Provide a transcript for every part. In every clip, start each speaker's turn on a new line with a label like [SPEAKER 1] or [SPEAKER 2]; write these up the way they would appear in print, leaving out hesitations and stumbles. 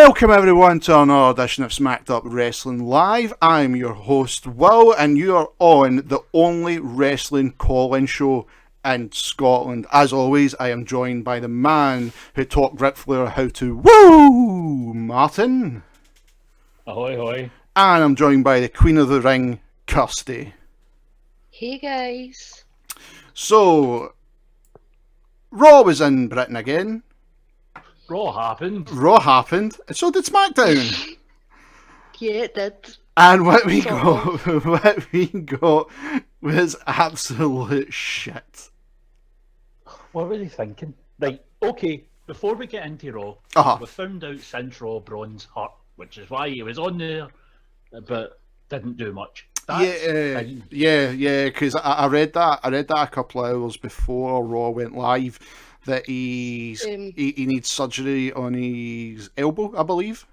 [SPEAKER 1] Welcome everyone to another edition of Smacked Up Wrestling Live. I'm your host Will, and you are on the only wrestling call-in show in Scotland. As always, I am joined by the man who taught Ric Flair how to woo, Martin.
[SPEAKER 2] Ahoy, ahoy.
[SPEAKER 1] And I'm joined by the Queen of the Ring, Kirsty.
[SPEAKER 3] Hey guys.
[SPEAKER 1] So, Raw was in Britain again.
[SPEAKER 2] Raw happened.
[SPEAKER 1] And so did SmackDown.
[SPEAKER 3] Yeah, it did.
[SPEAKER 1] And what we got was absolute shit.
[SPEAKER 2] What were they thinking? Right, okay, before we get into Raw, we found out since Raw Braun's hurt, which is why he was on there, but didn't do much.
[SPEAKER 1] Yeah, because I read that a couple of hours before Raw went live, that he needs surgery on his elbow, I believe.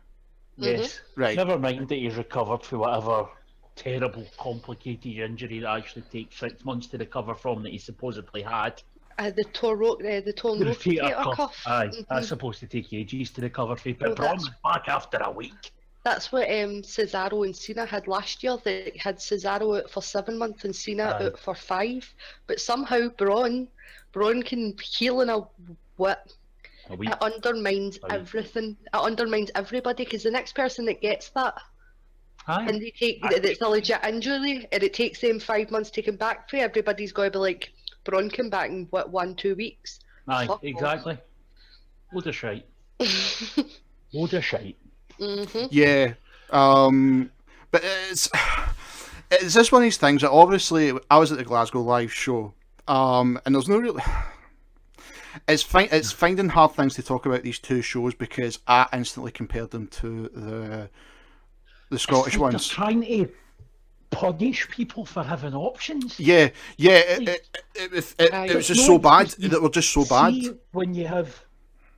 [SPEAKER 2] Yes.
[SPEAKER 1] Right.
[SPEAKER 2] Never mind that he's recovered from whatever terrible, complicated injury that actually takes 6 months to recover from that he supposedly had.
[SPEAKER 3] The torn rotator cuff.
[SPEAKER 2] Aye, that's supposed to take ages to recover from, but Braun's back after a week.
[SPEAKER 3] That's what Cesaro and Cena had last year. They had Cesaro out for 7 months and Cena out for 5. But somehow Braun can heal in a week. It undermines everything. It undermines everybody, because the next person that gets that, and they take it's a legit injury, and it takes them 5 months to come back for, everybody's going to be like, Braun came back in 1-2 weeks.
[SPEAKER 2] Aye, exactly. Load of shite. Load of shite.
[SPEAKER 3] Mm-hmm.
[SPEAKER 1] Yeah, but it's just one of these things that obviously I was at the Glasgow live show, and there's no real. It's finding hard things to talk about these two shows because I instantly compared them to the Scottish ones.
[SPEAKER 2] They're trying to punish people for having options.
[SPEAKER 1] Yeah, it was just so bad that we're just so bad.
[SPEAKER 2] When you have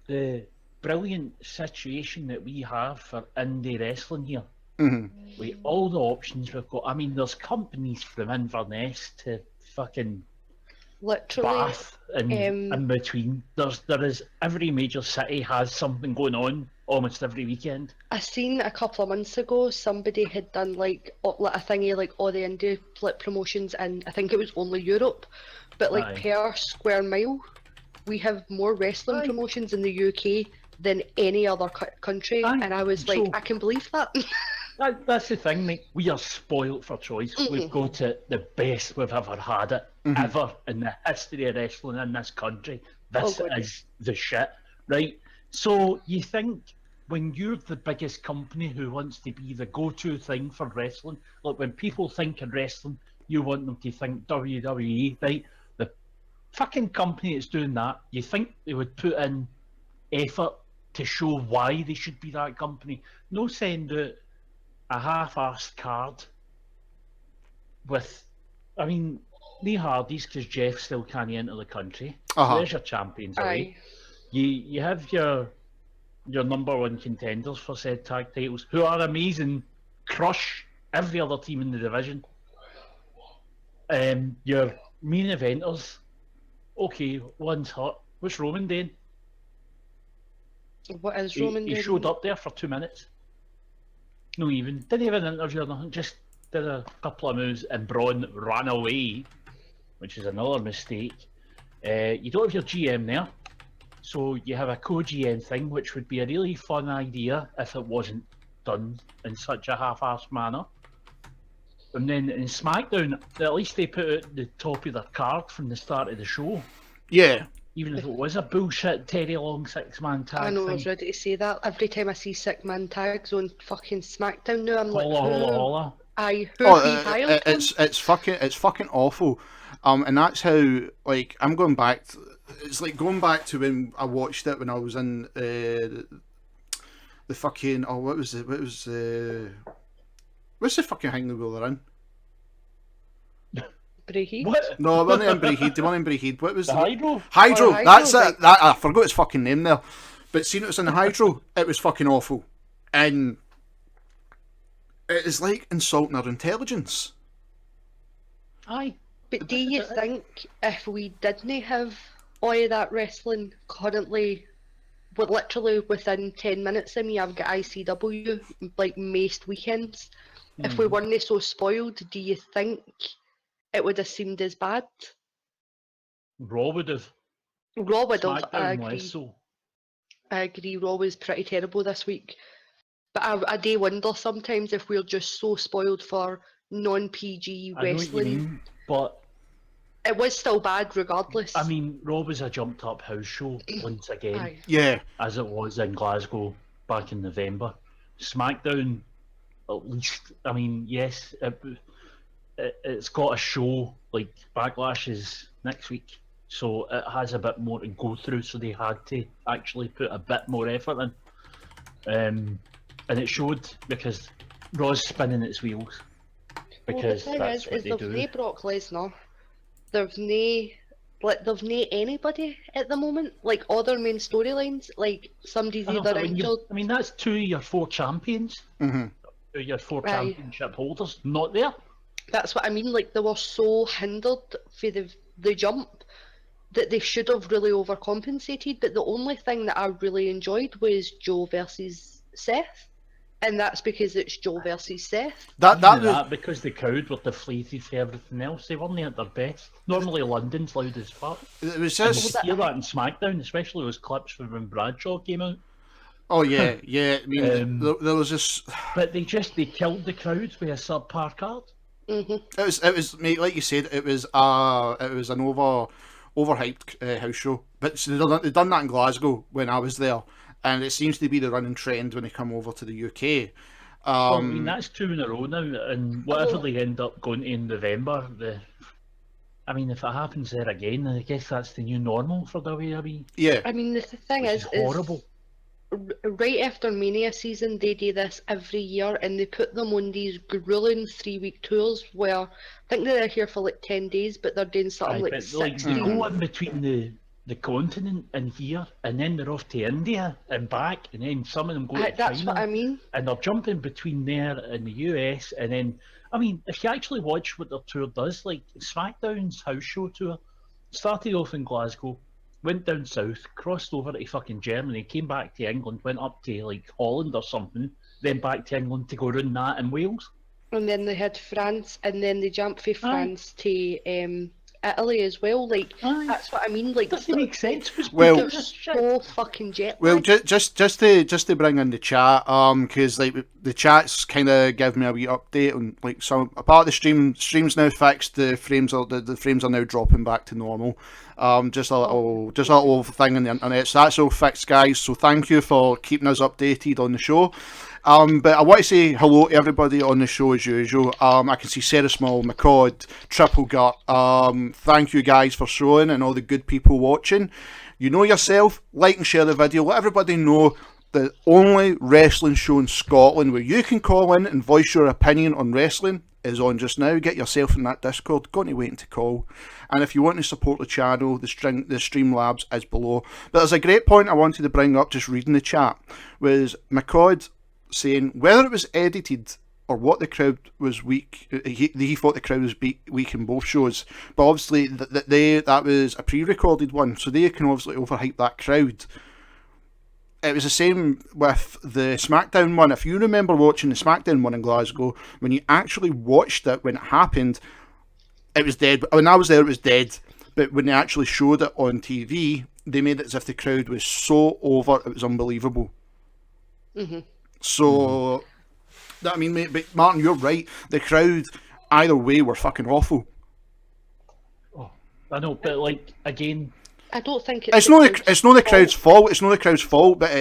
[SPEAKER 2] the brilliant situation that we have for indie wrestling here, with all the options we've got. I mean, there's companies from Inverness to fucking
[SPEAKER 3] literally
[SPEAKER 2] Bath and in between. There is every major city has something going on almost every weekend.
[SPEAKER 3] I seen a couple of months ago somebody had done like a thingy like all the indie promotions, and I think it was only Europe, but like per square mile we have more wrestling promotions in the UK than any other country, and I was like, I can believe that.
[SPEAKER 2] That's the thing, mate. We are spoilt for choice. We've got it the best we've ever had it, ever in the history of wrestling in this country. This is the shit, right? So you think when you're the biggest company who wants to be the go-to thing for wrestling, like when people think of wrestling, you want them to think WWE, right? The fucking company that's doing that, you think they would put in effort to show why they should be that company. No send out a half-assed card with, I mean, the Hardys, because Jeff still can't enter the country. So there's your champions away. You have your number one contenders for said tag titles, who are amazing, crush every other team in the division. Your main eventers, okay, one's hurt. What's Roman doing?
[SPEAKER 3] What is Roman doing?
[SPEAKER 2] He showed up there for 2 minutes. No, didn't even interview or nothing, just did a couple of moves, and Braun ran away, which is another mistake. You don't have your GM there, so you have a co-GM thing, which would be a really fun idea if it wasn't done in such a half-assed manner. And then in SmackDown, at least they put out the top of their card from the start of the show.
[SPEAKER 1] Yeah.
[SPEAKER 2] Even if it was a bullshit Teddy Long 6-man tag.
[SPEAKER 3] I know,
[SPEAKER 2] thing.
[SPEAKER 3] I was ready to say that. Every time I see 6-man tags on fucking SmackDown now, I'm like,
[SPEAKER 2] holla.
[SPEAKER 1] It's fucking awful. And that's how, like, I'm going back. It's like going back to when I watched it when I was in the fucking what's the fucking thing that we were in?
[SPEAKER 3] Braheed?
[SPEAKER 2] What?
[SPEAKER 1] No, it wasn't in Braheed. The one in Braheed. What was
[SPEAKER 2] the Hydro?
[SPEAKER 1] Hydro. That's it. I forgot its fucking name there. But seeing it was in the Hydro, it was fucking awful, and it is like insulting our intelligence.
[SPEAKER 2] Aye.
[SPEAKER 3] But do you think if we didn't have all of that wrestling currently literally within 10 minutes of me, I've got ICW like most weekends. If we weren't so spoiled, do you think it would have seemed as bad?
[SPEAKER 2] Raw would have.
[SPEAKER 3] Raw would have. I
[SPEAKER 2] SmackDown
[SPEAKER 3] agree.
[SPEAKER 2] less so.
[SPEAKER 3] I agree. Raw was pretty terrible this week. But I do wonder sometimes if we're just so spoiled for non-PG
[SPEAKER 2] I know what you
[SPEAKER 3] wrestling.
[SPEAKER 2] mean, but
[SPEAKER 3] It was still bad regardless.
[SPEAKER 2] I mean, Raw was a jumped up house show once again,
[SPEAKER 3] Aye.
[SPEAKER 1] Yeah.
[SPEAKER 2] as it was in Glasgow back in November. SmackDown, at least, I mean, yes, it's got a show, like Backlash is next week, so it has a bit more to go through, so they had to actually put a bit more effort in. And it showed because Raw's spinning its wheels. Because
[SPEAKER 3] well, the thing
[SPEAKER 2] that's what
[SPEAKER 3] is
[SPEAKER 2] they
[SPEAKER 3] they've
[SPEAKER 2] do.
[SPEAKER 3] nae Brock Lesnar. They've nae anybody at the moment. Like other main storylines, like somebody's
[SPEAKER 2] I know,
[SPEAKER 3] either
[SPEAKER 2] but
[SPEAKER 3] injured.
[SPEAKER 2] I mean, that's 2 of your 4 champions.
[SPEAKER 1] Mm-hmm.
[SPEAKER 2] 2 of your 4
[SPEAKER 3] Aye.
[SPEAKER 2] championship holders not there.
[SPEAKER 3] That's what I mean. Like they were so hindered for the jump that they should have really overcompensated. But the only thing that I really enjoyed was Joe versus Seth, and that's because it's Joe versus Seth.
[SPEAKER 1] That
[SPEAKER 2] Even
[SPEAKER 1] was
[SPEAKER 2] that because the crowd were deflated for everything else. They weren't at their best. Normally London's loud as fuck.
[SPEAKER 1] it was
[SPEAKER 2] And
[SPEAKER 1] just.
[SPEAKER 2] you hear that in SmackDown, especially those clips from when Bradshaw came out.
[SPEAKER 1] Oh yeah, yeah. I mean, there was just.
[SPEAKER 2] But they killed the crowd with a subpar card.
[SPEAKER 1] It was, mate. Like you said, it was an overhyped house show. But they done that in Glasgow when I was there, and it seems to be the running trend when they come over to the UK.
[SPEAKER 2] Well, I mean, that's 2 in a row now, and whatever they end up going to in November, I mean, if it happens there again, I guess that's the new normal for WWE.
[SPEAKER 1] Yeah,
[SPEAKER 3] I mean, the thing
[SPEAKER 2] Which
[SPEAKER 3] is
[SPEAKER 2] horrible.
[SPEAKER 3] right after Mania season, they do this every year, and they put them on these grueling 3-week tours where I think they're here for like 10 days, but they're doing something like
[SPEAKER 2] But
[SPEAKER 3] 16.
[SPEAKER 2] they go in between the continent and here, and then they're off to India and back, and then some of them go to
[SPEAKER 3] That's
[SPEAKER 2] China,
[SPEAKER 3] what I mean.
[SPEAKER 2] and they're jumping between there and the US, and then, I mean, if you actually watch what their tour does, like SmackDown's house show tour, started off in Glasgow, went down south, crossed over to fucking Germany, came back to England, went up to like Holland or something, then back to England to go run that in Wales.
[SPEAKER 3] And then they had France, and then they jumped from France to Italy as well. Like that's what I mean. Like
[SPEAKER 2] Doesn't make sense.
[SPEAKER 1] Well-
[SPEAKER 3] they're so fucking jet
[SPEAKER 1] well,
[SPEAKER 3] lagged.
[SPEAKER 1] just to bring in the chat, because like the chat's kind of give me a wee update on like some a part of the stream's now fixed. The frames are now dropping back to normal. Just a little thing on the internet. So that's all fixed, guys. So thank you for keeping us updated on the show. But I want to say hello to everybody on the show as usual. I can see Sarah Small, McCod, Triple Gut. Thank you guys for showing and all the good people watching. You know yourself, like and share the video. Let everybody know the only wrestling show in Scotland where you can call in and voice your opinion on wrestling is on just now. Get yourself in that Discord. Going to wait to call. And if you want to support the channel, the Streamlabs is below. But there's a great point I wanted to bring up just reading the chat. Was McCod saying whether it was edited or what the crowd was weak, he thought the crowd was weak in both shows, but obviously that was a pre-recorded one, so they can obviously overhype that crowd. It was the same with the SmackDown one. If you remember watching the SmackDown one in Glasgow, when you actually watched it when it happened, it was dead. When I was there, it was dead. But when they actually showed it on TV, they made it as if the crowd was so over, it was unbelievable. So, I mean, but Martin, you're right. The crowd, either way, were fucking awful.
[SPEAKER 2] Oh, I know, but like again,
[SPEAKER 3] I don't think
[SPEAKER 1] It's not the crowd's fault. It's not the crowd's fault, but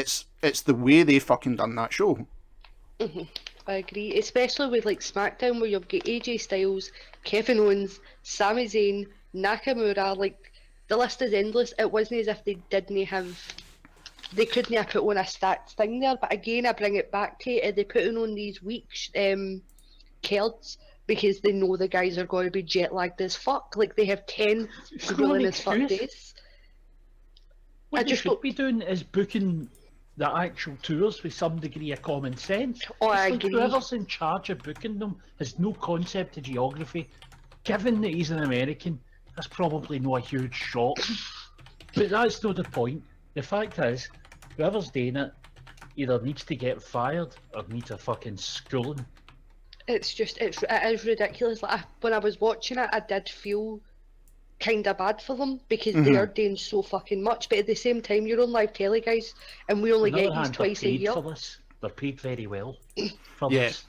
[SPEAKER 1] it's the way they fucking done that show.
[SPEAKER 3] I agree, especially with like SmackDown where you've got AJ Styles, Kevin Owens, Sami Zayn, Nakamura. Like the list is endless. It wasn't as if they couldn't have put on a stats thing there. But again, I bring it back to they putting on these weak cards because they know the guys are going to be jet lagged as fuck. Like they have 10 grueling as fuck days.
[SPEAKER 2] what they should be doing is booking the actual tours with some degree of common sense.
[SPEAKER 3] Oh, I
[SPEAKER 2] It's like
[SPEAKER 3] agree.
[SPEAKER 2] whoever's in charge of booking them has no concept of geography. Given that he's an American, that's probably not a huge shock. But that's not the point. The fact is, whoever's doing it either needs to get fired or needs a fucking schooling.
[SPEAKER 3] It's just, it is ridiculous. Like, when I was watching it, I did feel kind of bad for them because they are doing so fucking much. But at the same time, you're on live telly, guys, and we only
[SPEAKER 2] On the
[SPEAKER 3] get
[SPEAKER 2] other
[SPEAKER 3] these
[SPEAKER 2] hand, they're
[SPEAKER 3] twice a
[SPEAKER 2] paid
[SPEAKER 3] year.
[SPEAKER 2] for this. They're paid very well for
[SPEAKER 1] Yeah.
[SPEAKER 2] this.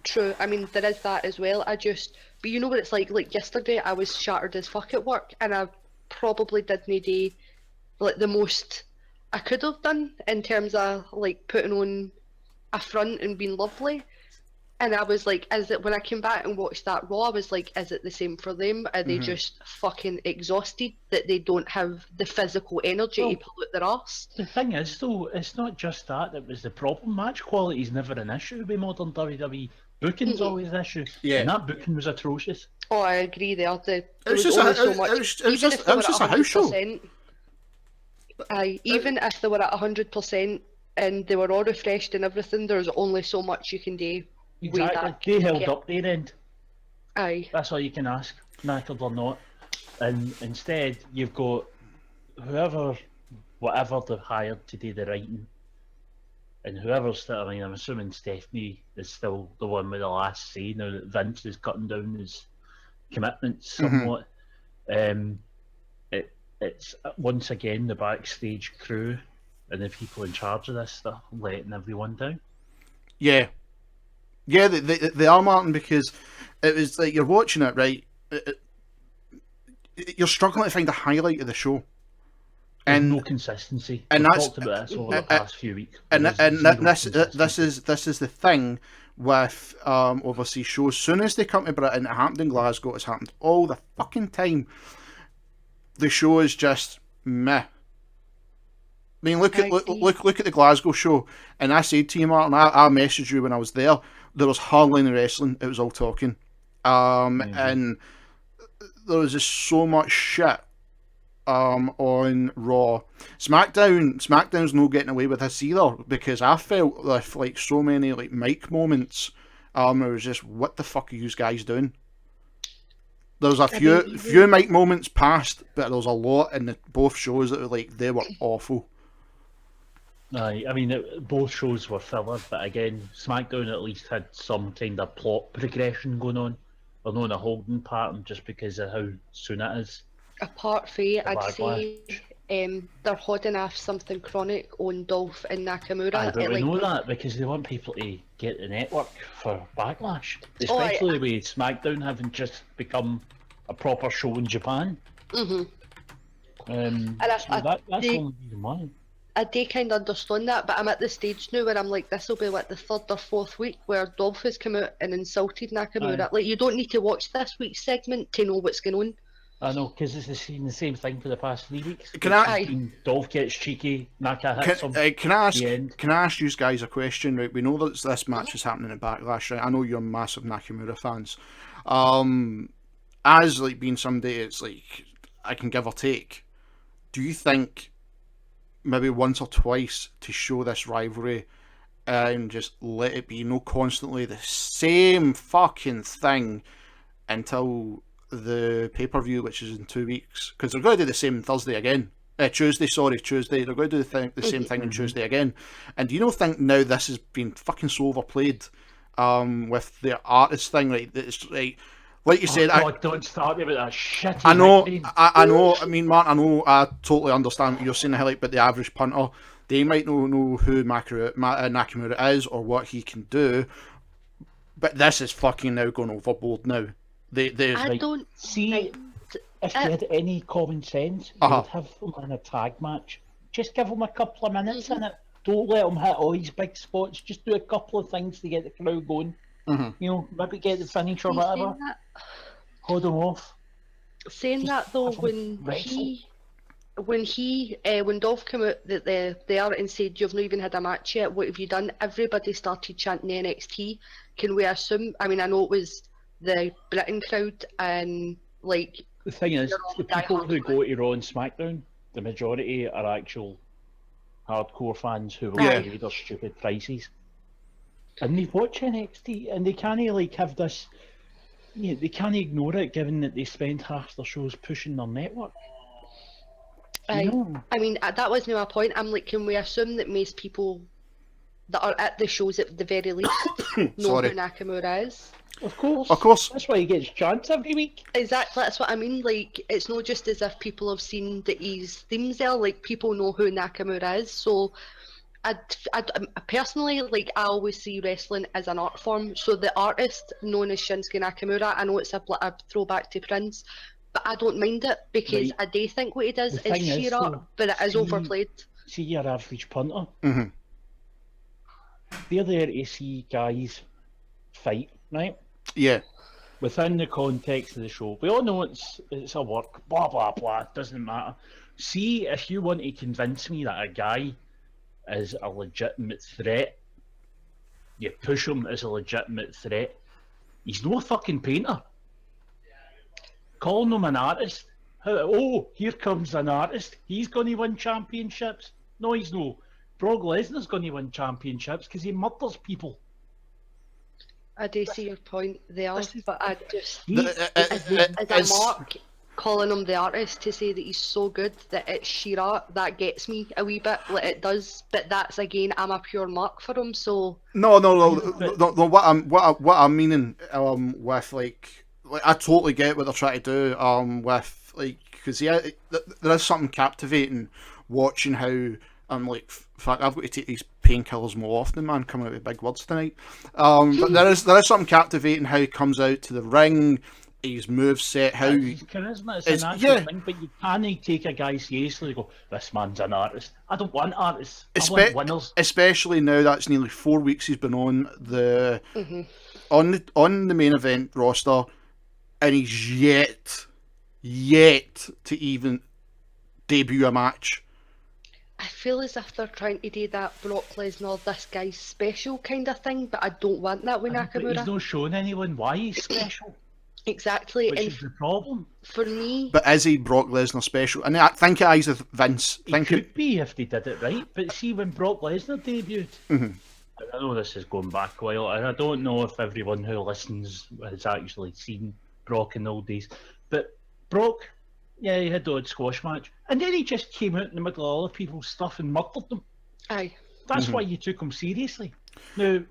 [SPEAKER 3] True. I mean, there is that as well. But you know what it's like? Like yesterday, I was shattered as fuck at work, and I probably didn't do like the most I could have done in terms of like putting on a front and being lovely. And I was like, is it when I came back and watched that Raw? I was like, is it the same for them? Are they just fucking exhausted that they don't have the physical energy
[SPEAKER 2] Well,
[SPEAKER 3] to pull out their arse?
[SPEAKER 2] The thing is, though, it's not just that was the problem. Match quality is never an issue with modern WWE. Booking's always an issue.
[SPEAKER 1] Yeah.
[SPEAKER 2] And that booking was atrocious.
[SPEAKER 3] Oh, I agree there. There
[SPEAKER 1] was
[SPEAKER 3] was
[SPEAKER 1] just
[SPEAKER 3] only
[SPEAKER 1] a-
[SPEAKER 3] so much.
[SPEAKER 1] it was
[SPEAKER 3] Even
[SPEAKER 1] just-
[SPEAKER 3] if they
[SPEAKER 1] it was
[SPEAKER 3] were
[SPEAKER 1] just
[SPEAKER 3] at
[SPEAKER 1] a house show.
[SPEAKER 3] 100%, even if they were at 100% and they were all refreshed and everything, there's only so much you can do. with
[SPEAKER 2] Exactly.
[SPEAKER 3] that.
[SPEAKER 2] They held
[SPEAKER 3] Yeah.
[SPEAKER 2] up their end.
[SPEAKER 3] Aye.
[SPEAKER 2] That's all you can ask, knackered or not. And instead, you've got whatever they've hired to do the writing, and whoever's still, I mean, I'm assuming Stephanie is still the one with the last say now that Vince is cutting down his commitments somewhat. It's once again the backstage crew and the people in charge of this that are letting everyone down.
[SPEAKER 1] Yeah. Yeah, they are, Martin, because it was like you're watching it, right? You're struggling to find a highlight of the show.
[SPEAKER 2] There's
[SPEAKER 1] And
[SPEAKER 2] no consistency.
[SPEAKER 1] and
[SPEAKER 2] We've
[SPEAKER 1] that's-
[SPEAKER 2] talked about this over the past few weeks.
[SPEAKER 1] and
[SPEAKER 2] There's
[SPEAKER 1] and
[SPEAKER 2] zero
[SPEAKER 1] this
[SPEAKER 2] consistency.
[SPEAKER 1] this is the thing with overseas shows. Soon as they come to Britain, it happened in Glasgow. It's happened all the fucking time. The show is just meh. I mean, look at the Glasgow show, and I said to you, Martin, I messaged you when I was there. There was hardly any wrestling; it was all talking, and there was just so much shit on Raw. SmackDown's no getting away with this either, because I felt like so many like mic moments. It was just, what the fuck are you guys doing? There was a few mic moments passed, but there was a lot in both shows that were like, they were awful.
[SPEAKER 2] Aye, I mean, both shows were filler, but again, SmackDown at least had some kind of plot progression going on. They're not in a holding pattern just because of how soon it is.
[SPEAKER 3] Apart from it, I'd
[SPEAKER 2] backlash.
[SPEAKER 3] say they're holding off something chronic on Dolph and Nakamura.
[SPEAKER 2] Aye, but
[SPEAKER 3] at,
[SPEAKER 2] we
[SPEAKER 3] like,
[SPEAKER 2] know that because they want people to get the network for Backlash.
[SPEAKER 3] Oh, aye.
[SPEAKER 2] Especially with SmackDown having just become a proper show in Japan.
[SPEAKER 3] Mhm.
[SPEAKER 2] So that's
[SPEAKER 3] I-
[SPEAKER 2] the
[SPEAKER 3] they-
[SPEAKER 2] only reason why.
[SPEAKER 3] I do kind of understand that, but I'm at the stage now where I'm like, this will be like the third or fourth week where Dolph has come out and insulted Nakamura.
[SPEAKER 2] Aye.
[SPEAKER 3] Like, you don't need to watch this week's segment to know what's going on.
[SPEAKER 2] I know, because it's the same thing for the past 3 weeks.
[SPEAKER 1] Can I-
[SPEAKER 2] It's been Dolph gets cheeky, Naka hits him.
[SPEAKER 1] Can I ask?
[SPEAKER 2] the end.
[SPEAKER 1] Can I ask you guys a question? Right, we know that this match is happening at Backlash. Right, I know you're massive Nakamura fans. As like being somebody, it's like I can give or take. Do you think maybe once or twice to show this rivalry and just let it be, no constantly the same fucking thing until the pay-per-view, which is in 2 weeks, because they're going to do the same Thursday again. Tuesday. They're going to do the same thing on Tuesday again. And do you not think now this has been fucking so overplayed with the artist thing? Right, it's like you said.
[SPEAKER 2] God, don't start me about that shit.
[SPEAKER 1] I know. I know. I mean, Mark, I know. I totally understand what you're saying. Like, but the average punter, they might not know who Nakamura is or what he can do. But this is fucking now going overboard. Now,
[SPEAKER 3] I
[SPEAKER 2] Right.
[SPEAKER 3] don't
[SPEAKER 2] See,
[SPEAKER 3] think
[SPEAKER 2] if they had any common sense, they would have them in a tag match. Just give them a couple of minutes in it. Don't let them hit all these big spots. Just do a couple of things to get the crowd going. You know, maybe get the finish or whatever. Hold them off.
[SPEAKER 3] Saying that though,
[SPEAKER 2] have them wrestle.
[SPEAKER 3] when Dolph came out that they are and said you've not even had a match yet, what have you done? Everybody started chanting NXT. Can we assume? I mean, I know it was the Britain crowd and like
[SPEAKER 2] The thing is,
[SPEAKER 3] They're all
[SPEAKER 2] the people
[SPEAKER 3] diehard
[SPEAKER 2] who go to Raw and SmackDown, the majority are actual hardcore fans who will
[SPEAKER 1] Yeah.
[SPEAKER 2] pay their stupid prices. And they watch NXT and they can't like have this, they can't ignore it given that they spend half their shows pushing their network.
[SPEAKER 3] I,
[SPEAKER 2] No.
[SPEAKER 3] I mean, that wasn't my point. I'm like, can we assume that most people that are at the shows at the very least know who
[SPEAKER 1] Sorry.
[SPEAKER 3] Nakamura is?
[SPEAKER 2] Of course.
[SPEAKER 1] Of course.
[SPEAKER 2] That's why he gets chants every week.
[SPEAKER 3] Exactly, that's what I mean. Like, it's not just as if people have seen that he's themes there. Like, people know who Nakamura is. So, I personally, like, I always see wrestling as an art form. So the artist known as Shinsuke Nakamura, I know it's a throwback to Prince, but I don't mind it because
[SPEAKER 2] Right.
[SPEAKER 3] I do think what he does
[SPEAKER 2] The
[SPEAKER 3] is
[SPEAKER 2] thing is,
[SPEAKER 3] sheer art,
[SPEAKER 2] though,
[SPEAKER 3] but it is
[SPEAKER 2] see-
[SPEAKER 3] overplayed.
[SPEAKER 2] See your average punter.
[SPEAKER 1] Mhm.
[SPEAKER 2] They're there to see guys fight, right?
[SPEAKER 1] Yeah.
[SPEAKER 2] Within the context of the show. We all know it's a work, blah blah blah, doesn't matter. See, if you want to convince me that a guy is a legitimate threat, you push him as a legitimate threat. He's no fucking painter. Calling him an artist. Oh, here comes an artist. He's going to win championships. No, he's no. Brock Lesnar's going to win championships because he murders people.
[SPEAKER 3] I do see your point there,
[SPEAKER 2] This is-
[SPEAKER 3] but I just, as
[SPEAKER 1] It's-
[SPEAKER 3] a mark, calling him the artist to say that he's so good that it's sheer art, that gets me a wee bit, like it does. But that's again, I'm a pure mark for him, so
[SPEAKER 1] No. What I'm meaning with like I totally get what they're trying to do with like because there is something captivating watching how like fuck I've got to take these painkillers more often, man. Coming out with big words tonight. But there is something captivating how he comes out to the ring, his moveset, how
[SPEAKER 2] His charisma is
[SPEAKER 1] it's-
[SPEAKER 2] an actual
[SPEAKER 1] yeah.
[SPEAKER 2] thing, but you can't take a guy seriously and go, this man's an artist. I don't want artists. I want winners.
[SPEAKER 1] especially now that's nearly 4 weeks he's been on the on the main event roster, and he's yet to even debut a match.
[SPEAKER 3] I feel as if they're trying to do that Brock Lesnar, this guy's special kind of thing, but I don't want that with
[SPEAKER 2] But he's
[SPEAKER 3] Nakamura.
[SPEAKER 2] not showing anyone why he's special,
[SPEAKER 3] Exactly,
[SPEAKER 2] which
[SPEAKER 3] and
[SPEAKER 2] is the problem.
[SPEAKER 3] for me,
[SPEAKER 1] But is he Brock Lesnar special? And I think it is with Vince.
[SPEAKER 2] It could be if they did it right, but see when Brock Lesnar debuted, and I know this is going back a while, and I don't know if everyone who listens has actually seen Brock in the old days, but Brock, yeah, he had the odd squash match, and then he just came out in the middle of other people's stuff and murdered them.
[SPEAKER 3] aye.
[SPEAKER 2] That's why you took him seriously. Now,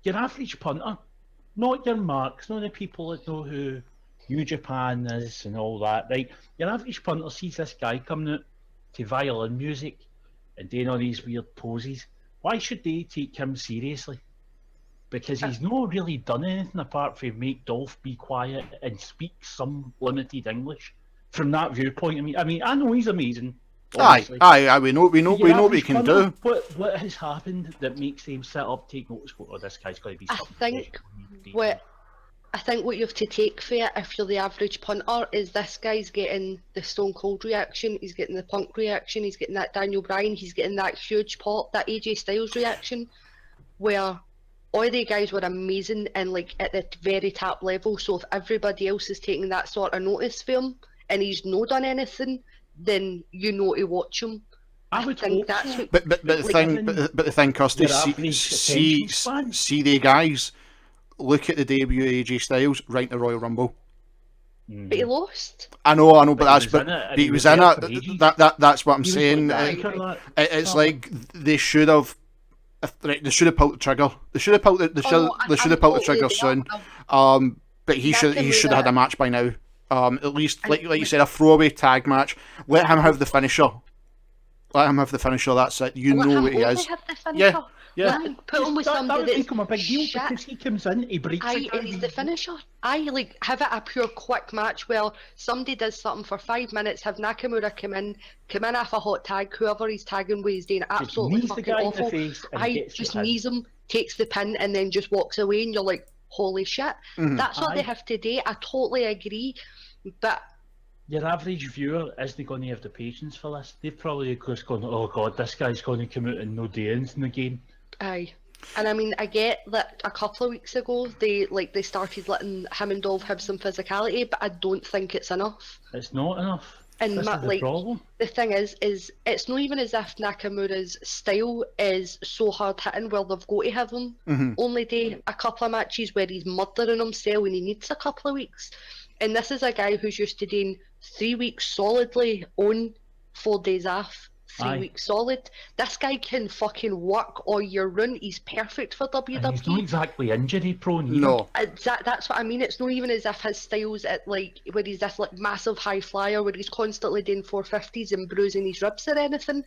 [SPEAKER 2] your average punter, not your marks, not the people that know who New Japan is and all that, right? Your average punter sees this guy coming out to violin music and doing all these weird poses. Why should they take him seriously? Because he's not really done anything apart from make Dolph be quiet and speak some limited English. From that viewpoint, I mean, I know he's amazing. obviously.
[SPEAKER 1] Aye. We know what he can do.
[SPEAKER 2] What has happened that makes them sit up, take notice? Oh, this guy's going to be.
[SPEAKER 3] I
[SPEAKER 2] something
[SPEAKER 3] think
[SPEAKER 2] special.
[SPEAKER 3] what you have to take for it, if you're the average punter, is this guy's getting the Stone Cold reaction, he's getting the Punk reaction, he's getting that Daniel Bryan, he's getting that huge pop, that AJ Styles reaction, where all the guys were amazing and like at the very top level. So if everybody else is taking that sort of notice for him and he's not done anything, then you know to watch him.
[SPEAKER 2] I would
[SPEAKER 3] think
[SPEAKER 2] hope
[SPEAKER 3] that's
[SPEAKER 2] so.
[SPEAKER 3] what,
[SPEAKER 1] But the thing, Kirsty,
[SPEAKER 2] Your average attention span.
[SPEAKER 1] see the guys. Look at the debut of AJ Styles right in the Royal Rumble.
[SPEAKER 3] but he lost.
[SPEAKER 1] I know, but
[SPEAKER 2] he was
[SPEAKER 1] he was
[SPEAKER 2] in it, and
[SPEAKER 1] in
[SPEAKER 2] he was there for
[SPEAKER 1] it.
[SPEAKER 2] ages.
[SPEAKER 1] That's what I'm
[SPEAKER 2] He was
[SPEAKER 1] saying.
[SPEAKER 2] like that, like that.
[SPEAKER 1] It's like they should have. They should have pulled the trigger. They should have pulled the
[SPEAKER 3] no,
[SPEAKER 1] they should have
[SPEAKER 3] I'm
[SPEAKER 1] pulled the trigger
[SPEAKER 3] totally
[SPEAKER 1] soon.
[SPEAKER 3] there.
[SPEAKER 1] But he should
[SPEAKER 3] Nakamura-
[SPEAKER 1] have had a match by now. At least like you said, a throwaway tag match. Let him have the finisher. Let him have the finisher. That's it. You
[SPEAKER 3] Let
[SPEAKER 1] know
[SPEAKER 3] him
[SPEAKER 1] what he
[SPEAKER 3] only
[SPEAKER 1] is.
[SPEAKER 3] have the
[SPEAKER 1] Yeah,
[SPEAKER 3] finisher.
[SPEAKER 1] yeah.
[SPEAKER 3] Let him put him with
[SPEAKER 2] that
[SPEAKER 3] somebody
[SPEAKER 2] would
[SPEAKER 3] that's
[SPEAKER 2] make him a big deal
[SPEAKER 3] shit.
[SPEAKER 2] because he comes in, he breaks
[SPEAKER 3] Aye,
[SPEAKER 2] the
[SPEAKER 3] and he's the finisher. Like have it a pure quick match where somebody does something for 5 minutes, have Nakamura come in off a hot tag, whoever he's tagging with is doing absolutely
[SPEAKER 2] knees the
[SPEAKER 3] fucking
[SPEAKER 2] guy in the
[SPEAKER 3] awful.
[SPEAKER 2] face and
[SPEAKER 3] Aye,
[SPEAKER 2] gets the
[SPEAKER 3] just
[SPEAKER 2] pin.
[SPEAKER 3] knees him, takes the pin, and then just walks away, and you're like, holy shit. That's what they
[SPEAKER 2] Aye.
[SPEAKER 3] have to do. I totally agree, but
[SPEAKER 2] Your average viewer isn't going to have the patience for this. They've probably just gone, oh god, this guy's going to come out and no do anything again.
[SPEAKER 3] aye. And I mean, I get that a couple of weeks ago they started letting him and Dolph have some physicality, but I don't think it's enough.
[SPEAKER 2] It's not enough.
[SPEAKER 3] And
[SPEAKER 2] This is the
[SPEAKER 3] like
[SPEAKER 2] problem.
[SPEAKER 3] the thing is it's not even as if Nakamura's style is so hard hitting where they've got to have him only do a couple of matches where he's murdering himself and he needs a couple of weeks. And this is a guy who's used to doing 3 weeks solidly on 4 days off, 3
[SPEAKER 2] Aye.
[SPEAKER 3] weeks solid. This guy can fucking work all year round. He's perfect for
[SPEAKER 2] And he's not
[SPEAKER 3] WWE.
[SPEAKER 2] exactly injury prone either.
[SPEAKER 1] No.
[SPEAKER 3] That's what I mean. It's not even as if his style's at like where he's this like massive high flyer where he's constantly doing 450s and bruising his ribs or anything.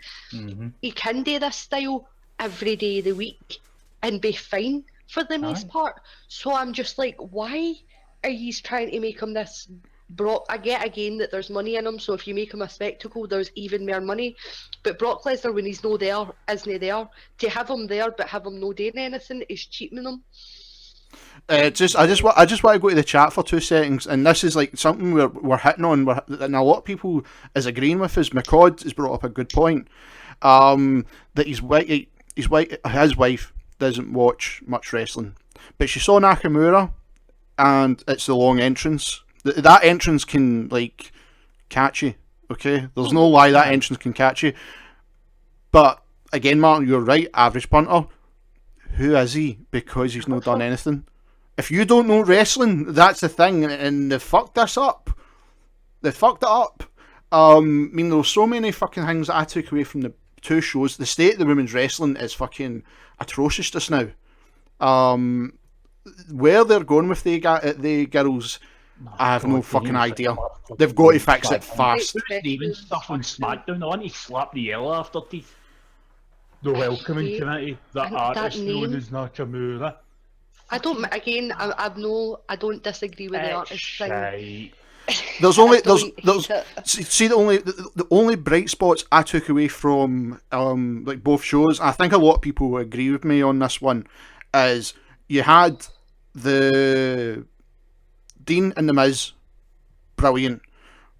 [SPEAKER 3] He can do this style every day of the week and be fine for the most part. So I'm just like, why are you trying to make him this Brock? I get again that there's money in him, so if you make him a spectacle, there's even more money. But Brock Lesnar, when he's no there, isn't there. To have him there but have him no doing anything is cheapening him.
[SPEAKER 1] I just want to go to the chat for 2 seconds, and this is like something we're hitting on, and a lot of people is agreeing with us. McCod has brought up a good point, that his wife doesn't watch much wrestling, but she saw Nakamura, and it's the long entrance. That entrance can like catch you. Okay, there's no lie, that entrance can catch you. But again, Martin, you're right. Average punter. Who is he? Because he's not done anything. If you don't know wrestling, that's the thing, and they fucked this up. They fucked it up. I mean, there were so many fucking things that I took away from the 2 shows. The state of the women's wrestling is fucking atrocious just now. Where they're going with the girls, I have no fucking idea. They've got to fix it fast.
[SPEAKER 2] Even stuff on SmackDown, I want to slap the yell after teeth. The welcoming committee, the artist known as Nakamura.
[SPEAKER 3] I don't. Again, I don't disagree with the artist thing.
[SPEAKER 1] There's see the only bright spots I took away from like both shows. I think a lot of people will agree with me on this one. Is you had the Dean and the Miz, brilliant.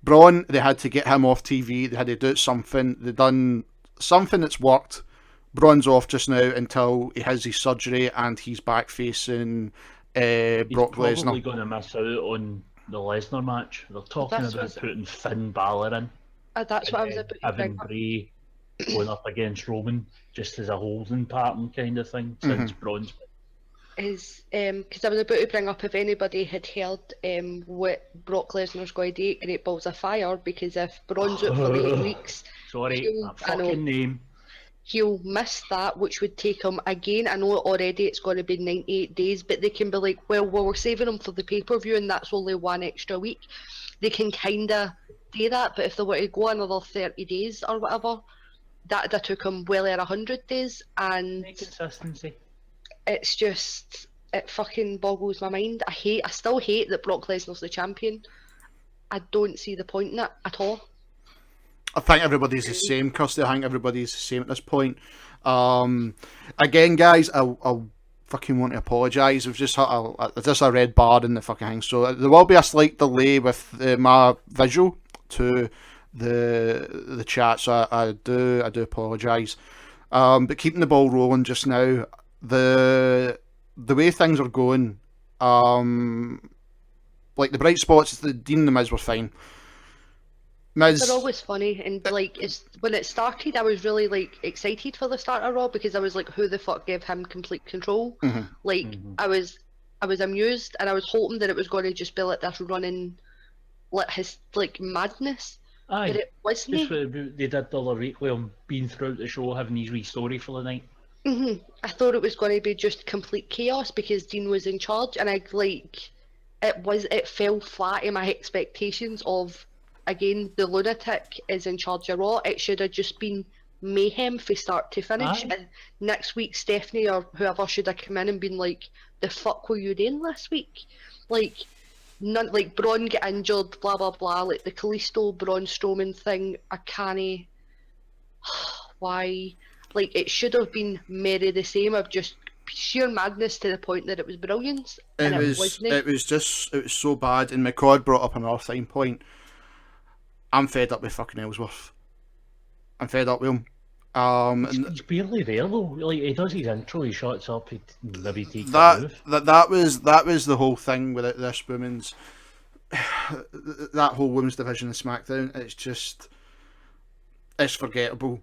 [SPEAKER 1] Braun, they had to get him off TV. They had to do something. They done something that's worked. Braun's off just now until he has his surgery and he's back facing Brock Lesnar.
[SPEAKER 2] He's probably going to miss out on the Lesnar match. They're talking about putting Finn Balor in.
[SPEAKER 3] That's what I was about to
[SPEAKER 2] having Bray going up against Roman just as a holding pattern kind of thing since Braun's.
[SPEAKER 3] Is because I was about to bring up if anybody had heard what Brock Lesnar's going to do at Great Balls of Fire, because if Braun's out for 8 weeks,
[SPEAKER 2] sorry, that fucking name.
[SPEAKER 3] He'll miss that, which would take him again. I know already it's going to be 98 days, but they can be like, well, we're saving him for the pay-per-view, and that's only 1 extra week. They can kind of do that, but if they were to go another 30 days or whatever, that took him well over 100 days, and
[SPEAKER 2] consistency.
[SPEAKER 3] It's just, it fucking boggles my mind. I still hate that Brock Lesnar's the champion. I don't see the point in it at all.
[SPEAKER 1] I think everybody's the same, Kirsty. I think everybody's the same at this point. Again, guys, I fucking want to apologise. I've just had a red bar in the fucking thing, so there will be a slight delay with my visual to the chat. So I do apologise. But keeping the ball rolling just now, the way things are going, like the bright spots, the Dean and the Miz were fine.
[SPEAKER 3] They're always funny, and like when it started, I was really like excited for the start of Raw because I was like, who the fuck gave him complete control? I was amused, and I was hoping that it was going to just be like this running, like his like madness.
[SPEAKER 2] Aye,
[SPEAKER 3] but it wasn't.
[SPEAKER 2] Just what they did the other week with him being throughout the show, having his wee story for the night.
[SPEAKER 3] I thought it was going to be just complete chaos because Dean was in charge, and it fell flat in my expectations of. Again, the lunatic is in charge of Raw. It should have just been mayhem from start to finish. And next week, Stephanie or whoever should have come in and been like, "The fuck were you doing last week?" Like, none. Like Braun get injured, blah blah blah. Like the Kalisto Braun Strowman thing. I can't. Why? Like it should have been merry the same of just sheer madness to the point that it was brilliance.
[SPEAKER 1] It was so bad. And McCord brought up another fine point. I'm fed up with fucking Ellsworth. I'm fed up with him.
[SPEAKER 2] He's barely there though. Like he does his intro, he shuts up, he maybe takes
[SPEAKER 1] that was the whole thing with this women's that whole women's division of SmackDown. It's forgettable.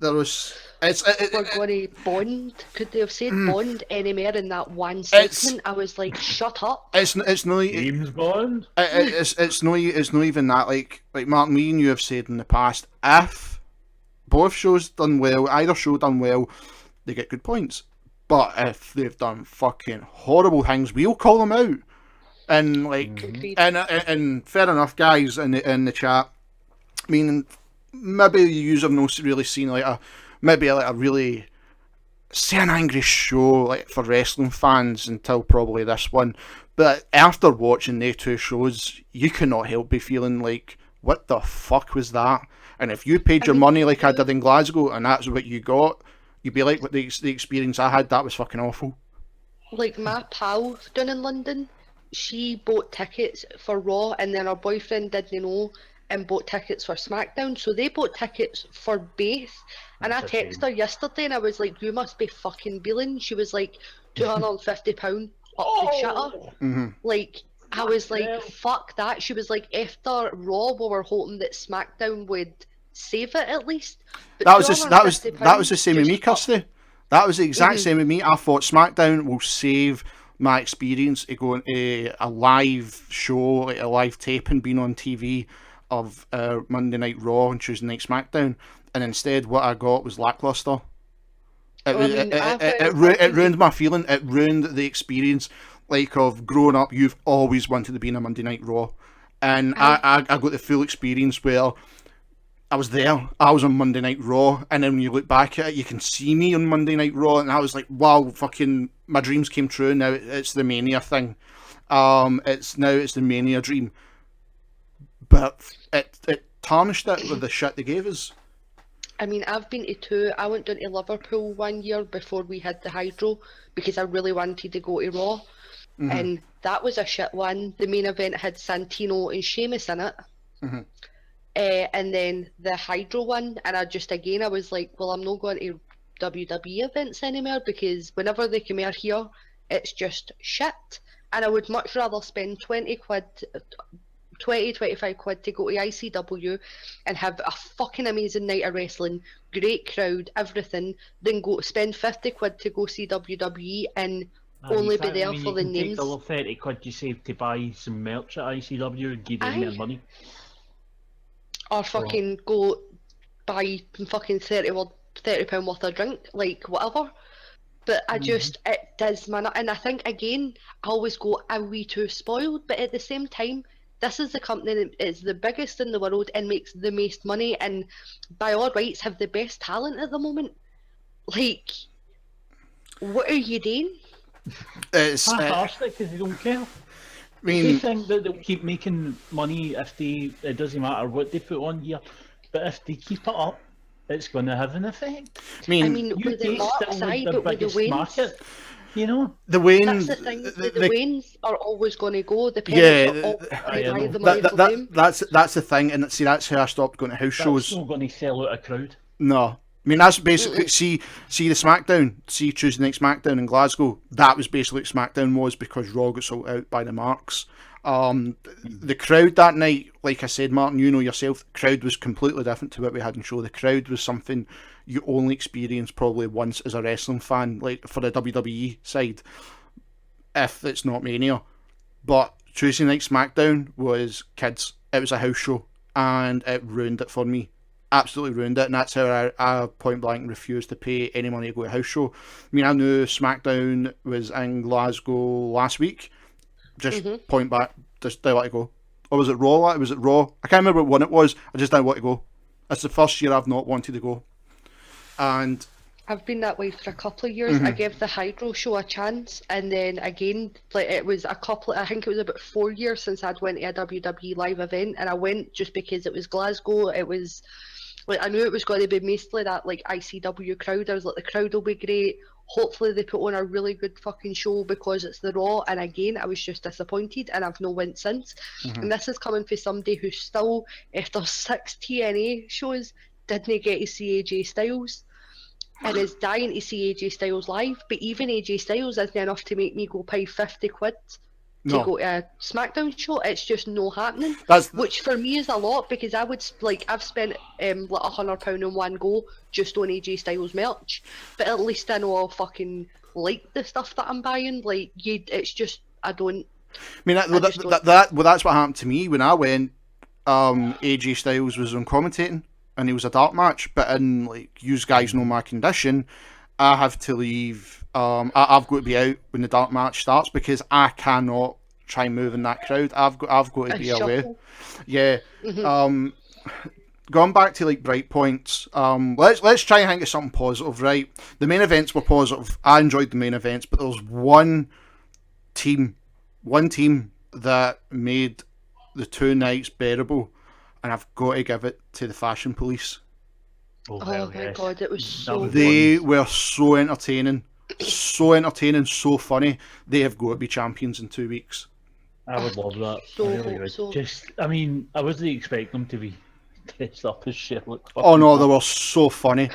[SPEAKER 1] There was.
[SPEAKER 3] We're going to Bond. Could they have said Bond anymore in that one
[SPEAKER 1] It's-
[SPEAKER 3] segment? I was like, shut up.
[SPEAKER 1] It's not.
[SPEAKER 2] James Bond.
[SPEAKER 1] It's not even that. Like Martin, me and you have said in the past, if both shows done well, either show done well, they get good points. But if they've done fucking horrible things, we'll call them out. And
[SPEAKER 3] Agreed.
[SPEAKER 1] and fair enough, guys in the chat. I mean, maybe you have not really seen like a really say an angry show like for wrestling fans until probably this one. But after watching the two shows, you cannot help but feeling like, what the fuck was that? And if you paid your money like I did in Glasgow and that's what you got, you'd be like, what the experience I had, that was fucking awful.
[SPEAKER 3] Like my pal down in London, she bought tickets for Raw and then her boyfriend didn't know and bought tickets for SmackDown. So they bought tickets for both. And I
[SPEAKER 2] That's a
[SPEAKER 3] texted her yesterday and I was like, you must be fucking billing. She was like, £250 up the shitter. Like, I was like, fuck that. She was like, after Raw, we were hoping that SmackDown would save it at least. But
[SPEAKER 1] That was the same with me,
[SPEAKER 3] just
[SPEAKER 1] Kirsty. That was the exact same with me. I thought SmackDown will save my experience of going to a live show, like a live taping, being on TV of Monday Night Raw and Tuesday Night SmackDown, and instead what I got was lackluster. It ruined my feeling. It ruined the experience. Like of growing up, you've always wanted to be in a Monday Night Raw, and I got the full experience where I was there. I was on Monday Night Raw, and then when you look back at it, you can see me on Monday Night Raw, and I was like, "Wow, fucking, my dreams came true." Now it's the Mania thing. It's the Mania dream, but it tarnished it with the shit they gave us.
[SPEAKER 3] I mean, I've been to two. I went down to Liverpool one year before we had the Hydro because I really wanted to go to Raw. And that was a shit one. The main event had Santino and Sheamus in it. And then the Hydro one, and I was like, well, I'm not going to WWE events anymore because whenever they come out here, it's just shit. And I would much rather spend 25 quid to go to ICW and have a fucking amazing night of wrestling, great crowd, everything, than go spend 50 quid to go see WWE and only be there for the names.
[SPEAKER 2] Take the little 30 quid you save to buy some merch at ICW and give them their money.
[SPEAKER 3] Or fucking go buy fucking £30 worth of drink, like whatever. But I just, it does, man. And I think, again, I always go, are we too spoiled? But at the same time, this is the company that is the biggest in the world and makes the most money and by all rights have the best talent at the moment. Like, what are you doing?
[SPEAKER 1] It's
[SPEAKER 2] harsh because they don't care.
[SPEAKER 1] I mean,
[SPEAKER 2] They think that they'll keep making money if it doesn't matter what they put on here, but if they keep it up, it's going to have an effect.
[SPEAKER 1] I mean,
[SPEAKER 3] with the marks, but with the wins,
[SPEAKER 2] market, you know.
[SPEAKER 1] The Wayne,
[SPEAKER 3] that's the thing. The Waynes are always going to go. The pennies are always going to buy the money for them.
[SPEAKER 1] That's the thing, and see, that's how I stopped going to house shows.
[SPEAKER 2] That's not going to sell out a crowd.
[SPEAKER 1] No. I mean, that's basically, see the SmackDown, see Tuesday Night SmackDown in Glasgow, that was basically what SmackDown was because Raw got sold out by the marks. The crowd that night, like I said, Martin, you know yourself, the crowd was completely different to what we had in show. The crowd was something you only experience probably once as a wrestling fan, like for the WWE side, if it's not Mania. But Tuesday Night SmackDown was kids. It was a house show, and it ruined it for me. Absolutely ruined it, and that's how I point blank refused to pay any money to go to a house show. I mean, I knew SmackDown was in Glasgow last week. Just point back, just didn't want to go. Or was it Raw? Was it Raw? I can't remember what one it was. I just didn't want to go. It's the first year I've not wanted to go. And
[SPEAKER 3] I've been that way for a couple of years. I gave the Hydro show a chance, and then again, like it was I think it was about 4 years since I'd went to a WWE live event, and I went just because it was Glasgow. It was like I knew it was going to be mostly that like ICW crowd. I was like, the crowd will be great. Hopefully they put on a really good fucking show because it's the Raw. And again, I was just disappointed, and I've no went since. And this is coming from somebody who still, after 6 TNA shows, didn't get to see AJ Styles, and is dying to see AJ Styles live. But even AJ Styles isn't enough to make me go pay 50 quid to
[SPEAKER 1] No.
[SPEAKER 3] go to a SmackDown show. It's just no happening.
[SPEAKER 1] That's
[SPEAKER 3] Which for me is a lot, because I've spent like £100 in one go just on AJ Styles merch, but at least I know I'll fucking like the stuff that I'm buying. Like it's just I don't.
[SPEAKER 1] I mean, that's what happened to me when I went. AJ Styles was on commentating, and it was a dark match. But in like, you guys know my condition, I have to leave. I've got to be out when the dark match starts because I cannot try and move in that crowd. I've got to be away. Yeah. Going back to like bright points. Let's try and think of something positive. Right. The main events were positive. I enjoyed the main events, but there was one team that made the 2 nights bearable, and I've got to give it to the Fashion Police.
[SPEAKER 3] Oh my god, it was so
[SPEAKER 1] They were so entertaining, so funny. They have got to be champions in 2 weeks.
[SPEAKER 2] I would love that.
[SPEAKER 3] So
[SPEAKER 2] I really would.
[SPEAKER 3] so.
[SPEAKER 2] I mean, I wasn't expecting them to be dressed up as Sherlock.
[SPEAKER 1] Oh no, they were so funny.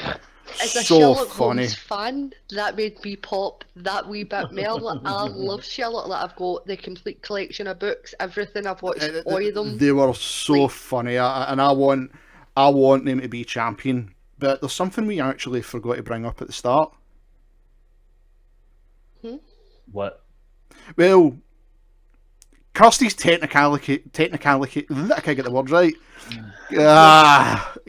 [SPEAKER 3] As a
[SPEAKER 1] So
[SPEAKER 3] Sherlock
[SPEAKER 1] funny.
[SPEAKER 3] Holmes fan, that made me pop that wee bit more. Like, I love Sherlock. Like, I've got the complete collection of books, everything. I've watched all of them.
[SPEAKER 1] They were so funny, and I want them to be champion. But there's something we actually forgot to bring up at the start.
[SPEAKER 2] What?
[SPEAKER 1] Well, Kirsty's technicality. I can't get the word right.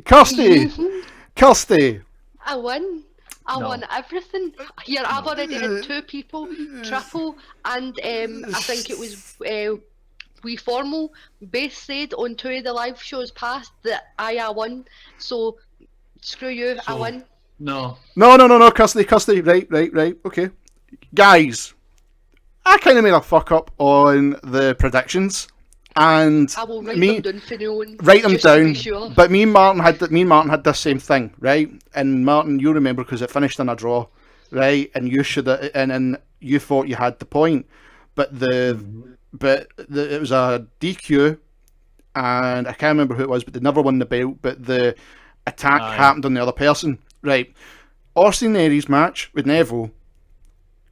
[SPEAKER 1] Kirsty.
[SPEAKER 3] I won. I won everything. Here, I've already had 2 people, triple, and I think it was We Formal, both said on 2 of the live shows past that I won. So, screw you, I won.
[SPEAKER 2] No,
[SPEAKER 1] Kirsty. Right. Okay. Guys, I kind of made a fuck up on the predictions. And
[SPEAKER 3] I will write them down for no one.
[SPEAKER 1] Write them
[SPEAKER 3] just to
[SPEAKER 1] down.
[SPEAKER 3] be sure.
[SPEAKER 1] But me and Martin had the same thing, right? And Martin, you remember because it finished in a draw, right? And you should, and you thought you had the point, but it was a DQ, and I can't remember who it was, but they never won the belt. But the attack happened on the other person, right? Austin Aries match with Neville.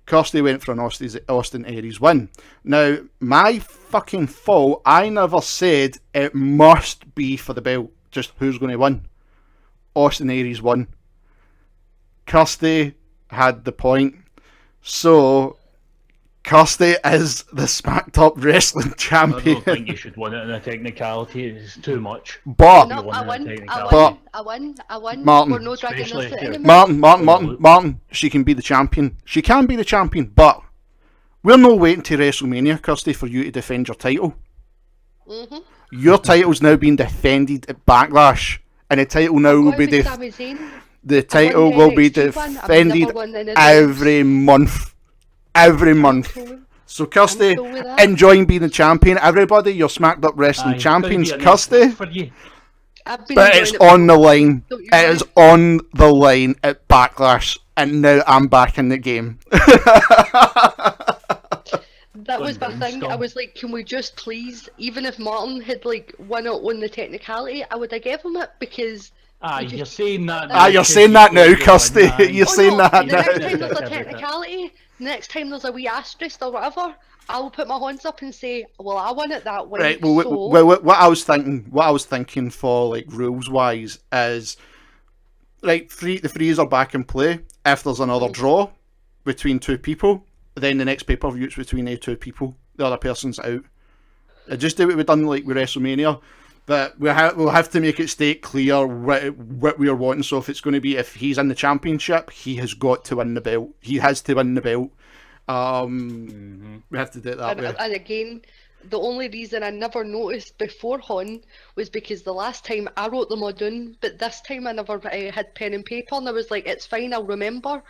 [SPEAKER 1] Kirsty went for an Austin Aries win. Now, my fucking fault, I never said it must be for the belt. Just who's going to win. Austin Aries won. Kirsty had the point. So, Kirsty is the Smacked Up Wrestling Champion.
[SPEAKER 2] I don't think you should win it in a technicality. It's too much.
[SPEAKER 1] But,
[SPEAKER 3] No, I won.
[SPEAKER 1] Martin,
[SPEAKER 3] We're no dragging this out anymore.
[SPEAKER 1] Martin, she can be the champion. She can be the champion, but we're not waiting to WrestleMania, Kirsty, for you to defend your title. Your title's now being defended at Backlash, and the title now will be the title will be defended every month. So Kirsty, enjoying being the champion. Everybody, you're Smacked Up Wrestling champions. Kirsty, but it's on the line. It is on the line at Backlash, and now I'm back in the game.
[SPEAKER 3] That was my thing. I was like, can we just please, even if Martin had like won it on the technicality, I would have given him it because.
[SPEAKER 2] You're saying that.
[SPEAKER 1] You're saying that now, Kirsty. You're saying that now.
[SPEAKER 3] Next time there's a technicality, next time there's a wee asterisk or whatever, I'll put my hands up and say, well, I won it that way.
[SPEAKER 1] Right. Well, what I was thinking for like rules wise is, right, the frees are back in play. If there's another draw between 2 people, then the next pay-per-view is between the 2 people. The other person's out. Just do what we've done like with WrestleMania. But we'll have to make it state clear what we are wanting. So if it's going to be, if he's in the championship, he has got to win the belt. He has to win the belt. We have to do it that way.
[SPEAKER 3] And again, the only reason I never noticed beforehand was because the last time I wrote them all down, but this time I never had pen and paper, and I was like, it's fine, I'll remember.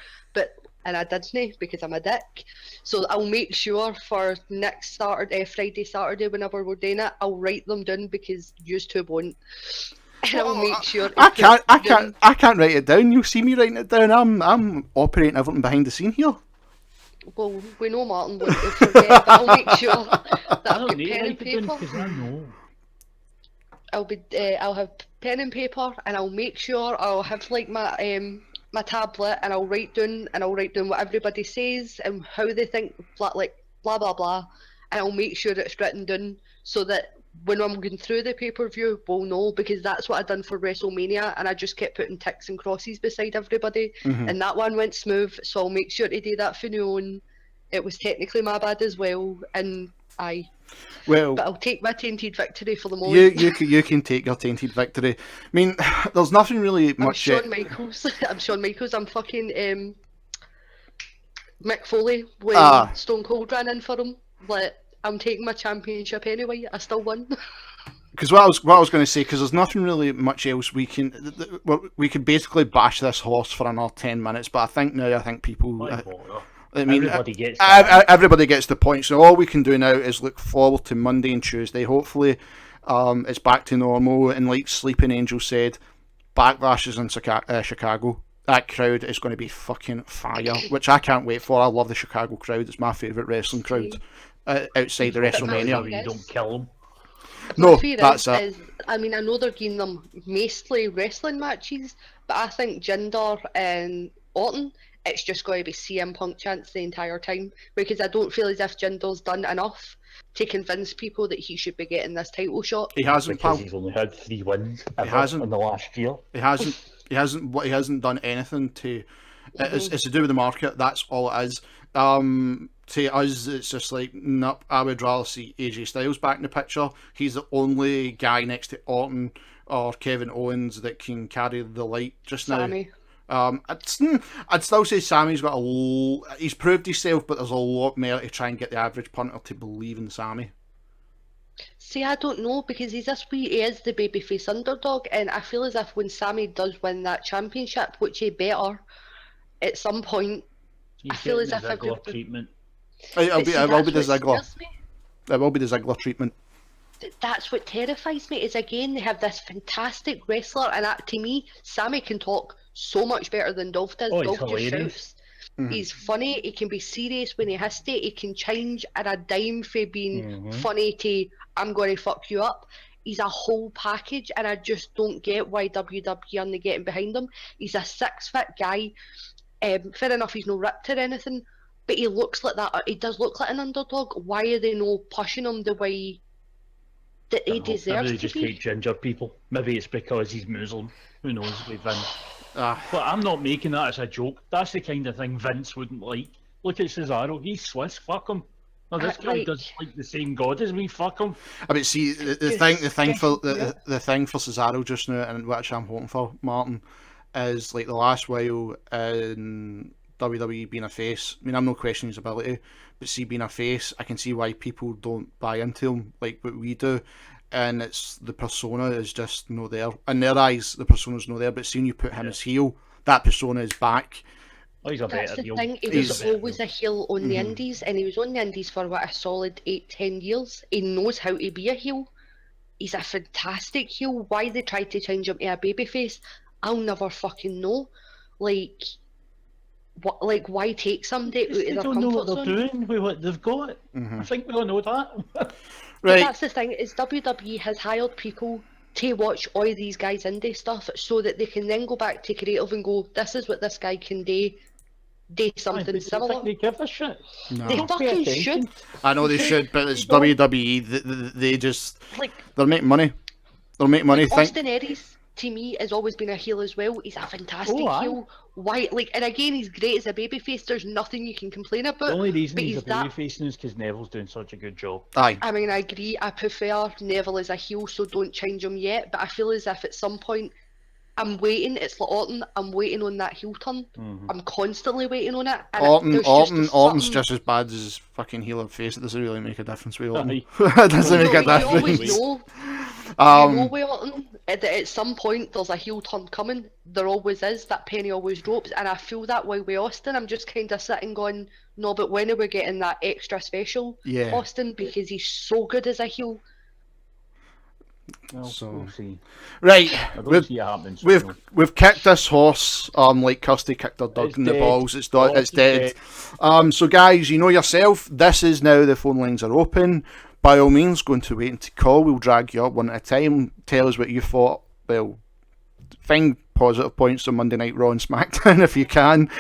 [SPEAKER 3] And I didn't because I'm a dick. So I'll make sure for next Friday, Saturday, whenever we're doing it, I'll write them down because you 2 won't. And I'll make sure.
[SPEAKER 1] I can't write it down. You'll see me writing it down. I'm operating everything behind the scene here.
[SPEAKER 3] Well, we know Martin won't forget, but I'll make sure that I've got pen and paper. I'll have pen and paper, and I'll make sure I'll have like my tablet, and I'll write down what everybody says and how they think, like blah blah blah, and I'll make sure it's written down so that when I'm going through the pay-per-view, we'll know, because that's what I done for WrestleMania, and I just kept putting ticks and crosses beside everybody, and that one went smooth, so I'll make sure to do that for now on. It was technically my bad as well, and but I'll take my tainted victory for the moment.
[SPEAKER 1] You can take your tainted victory. I mean, there's nothing really much.
[SPEAKER 3] I'm Shawn Michaels. I'm fucking Mick Foley when Stone Cold ran in for him. But I'm taking my championship anyway. I still won.
[SPEAKER 1] Because what I was going to say, because there's nothing really much else we can basically bash this horse for another 10 minutes. But I think people. I mean, everybody gets the point. So all we can do now is look forward to Monday and Tuesday. Hopefully, it's back to normal. And like Sleeping Angel said, Backlash is in Chicago. That crowd is going to be fucking fire, which I can't wait for. I love the Chicago crowd. It's my favourite wrestling crowd outside the WrestleMania.
[SPEAKER 2] You don't kill them.
[SPEAKER 1] No, that's it.
[SPEAKER 3] I mean, I know they're giving them mostly wrestling matches, but I think Jinder and Orton, it's just going to be CM Punk chants the entire time, because I don't feel as if Jinder's done enough to convince people that he should be getting this title shot.
[SPEAKER 1] He hasn't,
[SPEAKER 2] because he's only had 3 wins in the last year. He
[SPEAKER 1] hasn't done anything to. It's to do with the market. That's all it is. To us, it's just like, nope, I would rather see AJ Styles back in the picture. He's the only guy next to Orton or Kevin Owens that can carry the light just now.
[SPEAKER 3] Sammy.
[SPEAKER 1] I'd still say Sammy's got he's proved himself, but there's a lot more to try and get the average punter to believe in Sammy.
[SPEAKER 3] See, I don't know, because he is the babyface underdog, and I feel as if when Sammy does win that championship, which he better, at some point, I feel as if I could.
[SPEAKER 2] Treatment.
[SPEAKER 1] It will be the Ziggler. It will be the Ziggler treatment.
[SPEAKER 3] That's what terrifies me. Is again, they have this fantastic wrestler, and to me, Sammy can talk so much better than Dolph does. Dolph just shouts. He's funny. He can be serious when he has to. He can change at a dime for being funny to "I'm going to fuck you up." He's a whole package, and I just don't get why WWE aren't getting behind him. He's a 6-foot guy. Fair enough, he's no ripped or anything, but he looks like that. He does look like an underdog. Why are they no pushing him the way that he deserves to be?
[SPEAKER 2] Maybe they just hate ginger people. Maybe it's because he's Muslim. Who knows with Vince? But I'm not making that as a joke. That's the kind of thing Vince wouldn't like. Look at Cesaro. He's Swiss. Fuck him. No, this guy does like the same God as me. Fuck him.
[SPEAKER 1] I mean, see, the thing for Cesaro just now, and which I'm hoping for, Martin, is like the last while in WWE being a face. I mean, I'm not questioning his ability, but see, being a face, I can see why people don't buy into him like what we do. And it's the persona is just not there. In their eyes, the persona's not there, but seeing you put him as heel, that persona is back.
[SPEAKER 2] Oh, he's a
[SPEAKER 3] That's
[SPEAKER 2] better
[SPEAKER 3] the
[SPEAKER 2] heel.
[SPEAKER 3] thing, he was always a heel on the indies, and he was on the indies for what, a solid 8-10 years. He knows how to be a heel. He's a fantastic heel. Why they tried to change him to a babyface, I'll never fucking know. Like why take somebody out of their comfort zone? They don't know what they're
[SPEAKER 2] doing with what they've got. I think we all know that.
[SPEAKER 3] Right. But that's the thing, is WWE has hired people to watch all these guys' indie stuff so that they can then go back to creative and go, this is what this guy can do something similar.
[SPEAKER 2] They give a shit.
[SPEAKER 1] No.
[SPEAKER 3] They fucking should.
[SPEAKER 1] I know they should, but it's WWE. They just they're making money. They'll make money.
[SPEAKER 3] Austin Aries, to me, has always been a heel as well. He's a fantastic heel. Why? And again, he's great as a babyface. There's nothing you can complain about.
[SPEAKER 2] The only reason he's a babyface is because Neville's doing such a good job.
[SPEAKER 1] Aye.
[SPEAKER 3] I mean, I agree. I prefer Neville as a heel, so don't change him yet. But I feel as if at some point, I'm waiting. It's like Orton. I'm waiting on that heel turn. I'm constantly waiting on it. And
[SPEAKER 1] Orton's just as bad as fucking heel and face. It doesn't really make a difference with Orton. It doesn't make a difference.
[SPEAKER 3] You know with Orton, at some point there's a heel turn coming. There always is. That penny always drops, and I feel that way with Austin. I'm just kind of sitting going, no, but when are we getting that extra special Austin? Because he's so good as a heel.
[SPEAKER 2] Well, so we'll see.
[SPEAKER 1] Right,
[SPEAKER 2] we've
[SPEAKER 1] kicked this horse like Kirsty kicked her dog in the balls. It's dead. So guys, you know yourself, this is now the phone lines are open. By all means, going to wait to call. We'll drag you up one at a time. Tell us what you thought. Well, find positive points on Monday Night Raw and SmackDown if you can.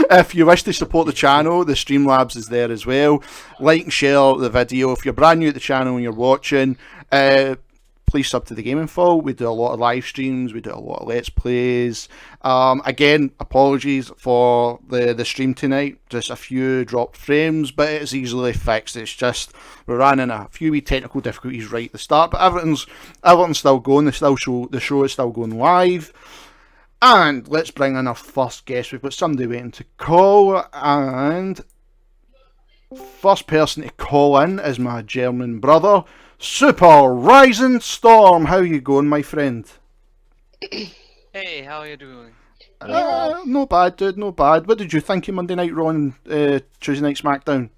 [SPEAKER 1] If you wish to support the channel, the Streamlabs is there as well. Like and share the video. If you're brand new at the channel and you're watching, please sub to the Gaming Fall. We do a lot of live streams. We do a lot of Let's Plays. Again, apologies for the stream tonight. Just a few dropped frames, but it's easily fixed. It's just we ran in a few wee technical difficulties right at the start, but everything's still going. The show is still going live. And let's bring in our first guest. We've got somebody waiting to call, and first person to call in is my German brother, Super Rising Storm. How you going, my friend?
[SPEAKER 4] Hey, how are you doing?
[SPEAKER 1] No bad, dude, no bad. What did you think of Monday Night Raw and Tuesday Night SmackDown?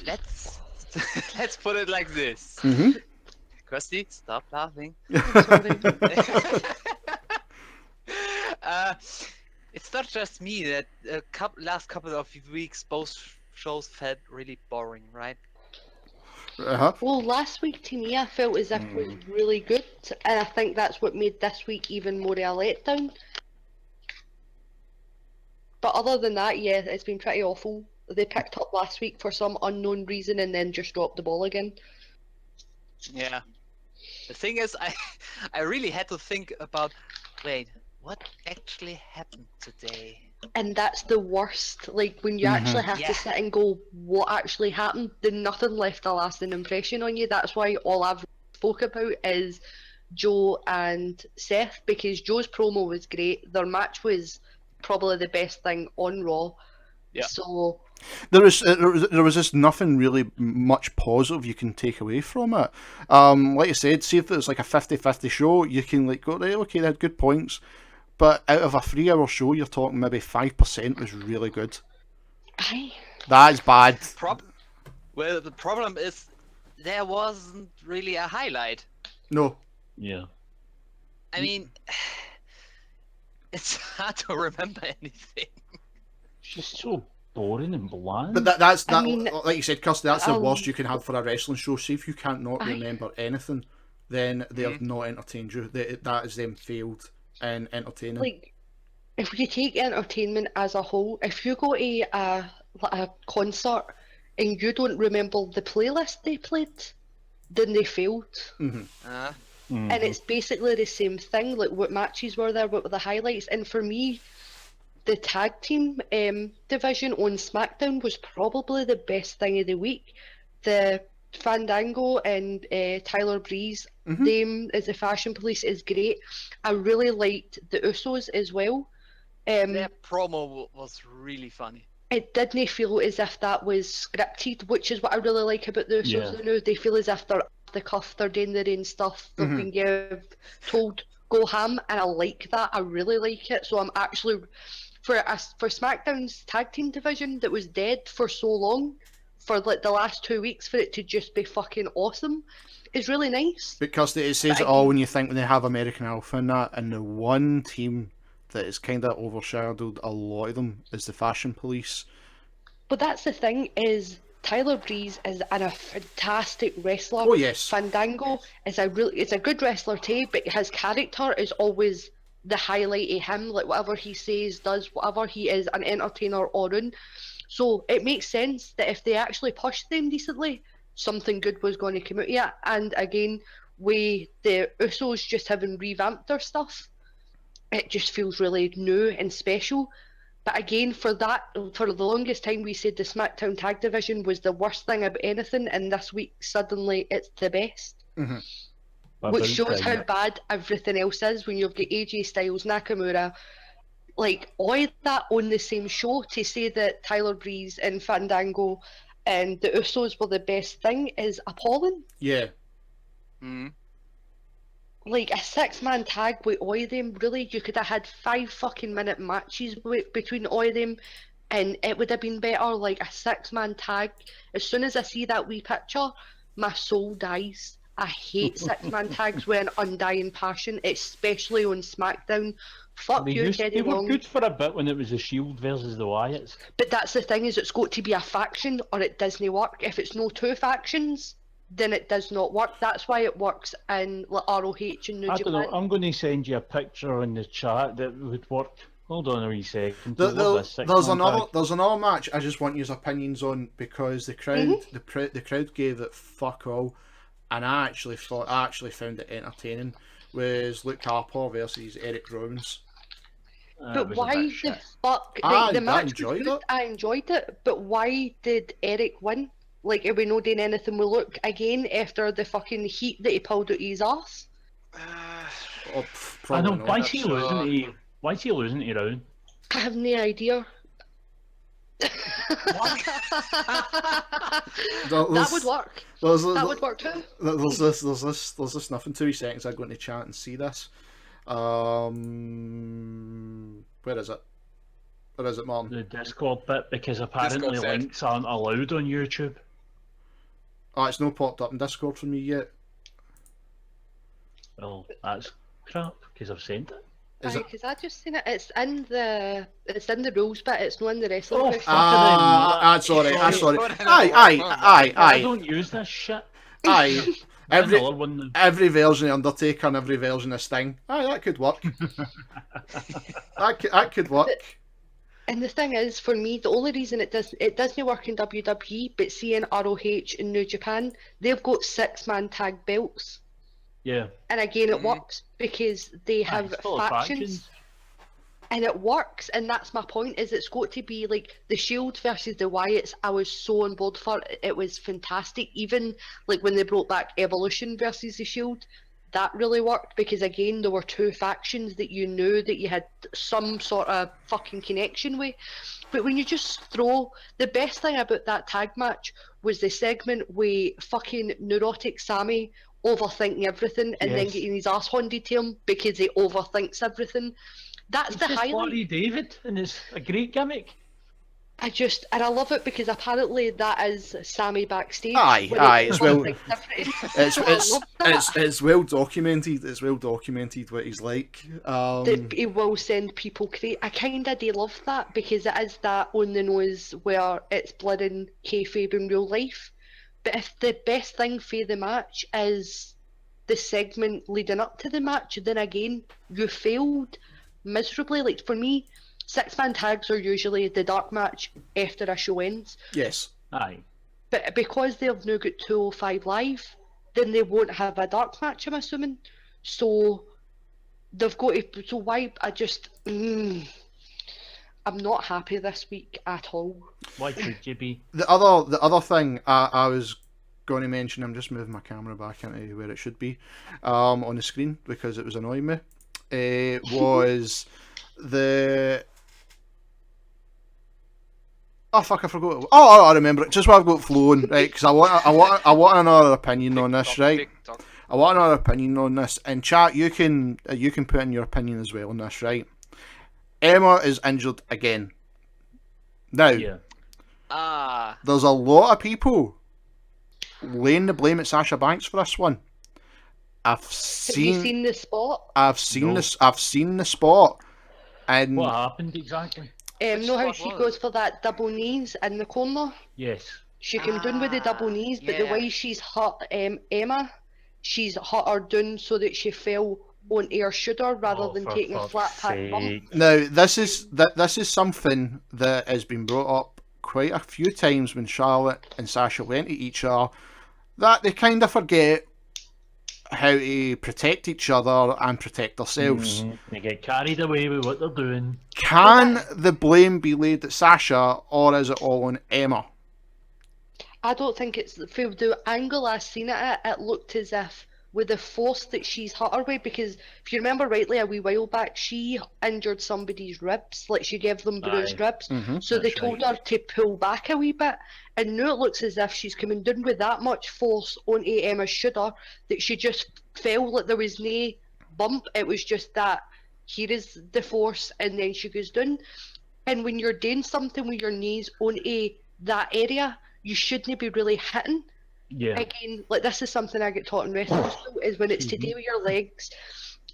[SPEAKER 4] Let's put it like this.
[SPEAKER 1] Mm-hmm.
[SPEAKER 4] Kirsty, stop laughing. It's not just me that last couple of weeks both shows felt really boring, right?
[SPEAKER 1] Uh-huh.
[SPEAKER 3] Well, last week to me, I felt as if it was really good, and I think that's what made this week even more of a letdown. But other than that, yeah, it's been pretty awful. They picked up last week for some unknown reason and then just dropped the ball again.
[SPEAKER 4] Yeah. The thing is, I really had to think about, wait, what actually happened today?
[SPEAKER 3] And that's the worst, like when you actually have to sit and go, what actually happened? Then nothing left a lasting impression on you. That's why all I've spoke about is Joe and Seth, because Joe's promo was great. Their match was probably the best thing on Raw.
[SPEAKER 4] Yeah.
[SPEAKER 3] So
[SPEAKER 1] There was just nothing really much positive you can take away from it. Like I said, see if it's like a 50-50 show, you can like go, right, okay, they had good points. But out of a 3-hour show, you're talking maybe 5% was really good.
[SPEAKER 3] aye.
[SPEAKER 1] That's bad.
[SPEAKER 4] Well, the problem is there wasn't really a highlight.
[SPEAKER 1] No.
[SPEAKER 2] Yeah.
[SPEAKER 4] I mean, it's hard to remember anything.
[SPEAKER 2] It's just so boring and bland.
[SPEAKER 1] But that's
[SPEAKER 3] I mean,
[SPEAKER 1] like you said, Kirsty, that's the worst you can have for a wrestling show. See if you can't not remember anything, then they have not entertained you. That is them failed in entertaining.
[SPEAKER 3] Like, if you take entertainment as a whole, if you go to a concert and you don't remember the playlist they played, then they failed.
[SPEAKER 1] Mm-hmm.
[SPEAKER 3] And it's basically the same thing, like what matches were there, what were the highlights. And for me, the tag team division on SmackDown was probably the best thing of the week. The Fandango and Tyler Breeze, them as the Fashion Police is great. I really liked the Usos as well.
[SPEAKER 4] Their promo was really funny.
[SPEAKER 3] It didn't feel as if that was scripted, which is what I really like about the Usos.
[SPEAKER 2] Yeah.
[SPEAKER 3] You know, they feel as if they're off the cuff, they're doing their own stuff, they've been told go ham, and I like that. I really like it. So I'm actually for SmackDown's tag team division that was dead for so long, for like the last 2 weeks, for it to just be fucking awesome is really nice.
[SPEAKER 1] Because it says it all when you think when they have American Alpha and that, and the one team that is kind of overshadowed a lot of them is the Fashion Police.
[SPEAKER 3] But that's the thing, is Tyler Breeze is a fantastic wrestler.
[SPEAKER 1] Oh yes.
[SPEAKER 3] Fandango is a good wrestler too, but his character is always the highlight of him. Like whatever he says, does, whatever he is, an entertainer or on. So it makes sense that if they actually pushed them decently, something good was going to come out of it. And again, with the Usos just having revamped their stuff, it just feels really new and special. But again, for the longest time we said the SmackDown Tag Division was the worst thing about anything, and this week suddenly it's the best. Which shows how bad everything else is when you've got AJ Styles, Nakamura, like all that on the same show. To say that Tyler Breeze and Fandango and the Usos were the best thing is appalling.
[SPEAKER 1] Yeah.
[SPEAKER 3] Like a 6-man tag with all of them, really, you could have had 5 fucking minute matches between all of them and it would have been better. Like a 6-man tag, as soon as I see that wee picture, my soul dies. I hate 6-man tags with an undying passion, especially on SmackDown. Fuck you, Teddy
[SPEAKER 2] They were
[SPEAKER 3] Long.
[SPEAKER 2] good for a bit when it was the Shield versus the Wyatts.
[SPEAKER 3] But that's the thing, is it's got to be a faction or it doesn't work. If it's no 2 factions, then it does not work. That's why it works in like ROH and New
[SPEAKER 2] I don't know.
[SPEAKER 3] Japan.
[SPEAKER 2] I'm going to send you a picture in the chat that would work. Hold on a wee second.
[SPEAKER 1] There's
[SPEAKER 2] There's
[SPEAKER 1] another match I just want your opinions on, because the crowd the crowd gave it fuck all, and I actually found it entertaining. Was Luke Harper versus Eric Rollins.
[SPEAKER 3] But why the fuck?
[SPEAKER 1] I
[SPEAKER 3] The match
[SPEAKER 1] enjoyed
[SPEAKER 3] was good.
[SPEAKER 1] it.
[SPEAKER 3] I enjoyed it. But why did Eric win? Like, are we not doing anything with Luke again after the fucking heat that he pulled out his ass?
[SPEAKER 1] Oh,
[SPEAKER 2] I
[SPEAKER 1] probably
[SPEAKER 2] know.
[SPEAKER 1] not.
[SPEAKER 2] Why is he losing to? Why is he losing to Rowan?
[SPEAKER 3] I have no idea. That would work. That would work too.
[SPEAKER 1] There's this nothing 2 seconds. I go into chat and see this. Where is it? Where is it, Martin?
[SPEAKER 2] The Discord bit, because apparently
[SPEAKER 4] Discord said.
[SPEAKER 2] links aren't allowed on YouTube.
[SPEAKER 1] Oh, it's not popped up in Discord for me yet.
[SPEAKER 2] Well, that's crap, because I've sent it.
[SPEAKER 1] Is it?
[SPEAKER 3] Because I just seen it. It's in the rules bit. It's not in the wrestling.
[SPEAKER 2] Oh,
[SPEAKER 3] bit.
[SPEAKER 1] Sorry.
[SPEAKER 2] I
[SPEAKER 1] Aye.
[SPEAKER 2] don't use this shit.
[SPEAKER 1] Aye.
[SPEAKER 2] Another one.
[SPEAKER 1] Every version of Undertaker and every version of Sting. Aye, that could work. that could work.
[SPEAKER 3] And the thing is, for me, the only reason it doesn't work in WWE, but see in ROH in New Japan, they've got 6-man tag belts.
[SPEAKER 2] Yeah.
[SPEAKER 3] And again, it works because they have
[SPEAKER 2] it's full of
[SPEAKER 3] factions. And it works, and that's my point, is it's got to be like the Shield versus the Wyatts. I was so on board for it. It was fantastic. Even like when they brought back Evolution versus the Shield, that really worked, because again, there were 2 factions that you knew that you had some sort of fucking connection with. But when you just throw, the best thing about that tag match was the segment with fucking neurotic Sammy overthinking everything and then
[SPEAKER 2] Yes.
[SPEAKER 3] getting his ass handed to him because he overthinks everything. That's
[SPEAKER 2] It's
[SPEAKER 3] the
[SPEAKER 2] just
[SPEAKER 3] highlight.
[SPEAKER 2] Larry David, and it's a great gimmick.
[SPEAKER 3] And I love it because apparently that is Sammy backstage.
[SPEAKER 1] Aye,
[SPEAKER 3] when
[SPEAKER 1] aye,
[SPEAKER 3] he
[SPEAKER 1] it's well-
[SPEAKER 3] overthinks everything.
[SPEAKER 1] It's
[SPEAKER 3] I love that.
[SPEAKER 1] it's well documented. It's well documented what he's like.
[SPEAKER 3] That he will send people crazy. I kinda do love that, because it is that on the nose where it's blood and kayfabe in real life. But if the best thing for the match is the segment leading up to the match, then again, you failed miserably. Like for me, 6-man tags are usually the dark match after a show ends.
[SPEAKER 1] Yes.
[SPEAKER 2] Aye.
[SPEAKER 3] But because they've now got 205 Live, then they won't have a dark match, I'm assuming. So they've got to. So why? I'm not happy this week at all.
[SPEAKER 2] Why should you be?
[SPEAKER 1] The other thing I was going to mention, I'm just moving my camera back into where it should be, on the screen, because it was annoying me. Was the oh fuck, I forgot. Oh, I remember it. Just what I've got flowing, right? Because I want another opinion on this, right? I want another opinion on this. And chat, you can put in your opinion as well on this, right? Emma is injured again. Now,
[SPEAKER 2] Yeah.
[SPEAKER 1] there's a lot of people laying the blame at Sasha Banks for this one.
[SPEAKER 3] Have you seen the spot?
[SPEAKER 1] I've seen
[SPEAKER 2] No.
[SPEAKER 1] this. I've seen the spot, and
[SPEAKER 2] What happened exactly?
[SPEAKER 3] Know how
[SPEAKER 4] spot
[SPEAKER 3] she
[SPEAKER 4] was
[SPEAKER 3] goes
[SPEAKER 4] it?
[SPEAKER 3] for that double knees in the corner?
[SPEAKER 2] Yes.
[SPEAKER 3] She came down with the double knees, but the
[SPEAKER 4] yeah.
[SPEAKER 3] way she's hurt Emma, she's hurt her down so that she fell onto her shoulder rather
[SPEAKER 2] Oh,
[SPEAKER 3] than
[SPEAKER 2] for
[SPEAKER 3] taking a
[SPEAKER 2] fuck's
[SPEAKER 3] flat pack bump.
[SPEAKER 2] sake.
[SPEAKER 1] now this is something that has been brought up quite a few times when Charlotte and Sasha went at each other, that they kind of forget how to protect each other and protect themselves.
[SPEAKER 2] They get carried away with what they're doing.
[SPEAKER 1] Can the blame be laid at Sasha, or is it all on Emma?
[SPEAKER 3] I don't think it's from the angle I seen it at, it looked as if with the force that she's hurt her with, because if you remember rightly a wee while back, she injured somebody's ribs, like she gave them bruised
[SPEAKER 2] Aye.
[SPEAKER 3] ribs.
[SPEAKER 1] Mhm.
[SPEAKER 3] So they
[SPEAKER 2] That's
[SPEAKER 3] told
[SPEAKER 2] right.
[SPEAKER 3] her to pull back a wee bit, and now it looks as if she's coming down with that much force onto Emma's shoulder that she just fell, like there was no bump. It was just that here is the force, and then she goes down. And when you're doing something with your knees onto that area, you shouldn't be really hitting.
[SPEAKER 2] Yeah.
[SPEAKER 3] Again, like this is something I get taught in wrestling school, is when it's to do with your legs,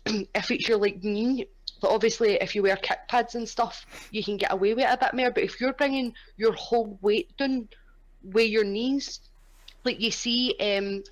[SPEAKER 3] if it's your like knee, but obviously if you wear kick pads and stuff, you can get away with it a bit more, but if you're bringing your whole weight down with your knees, like you see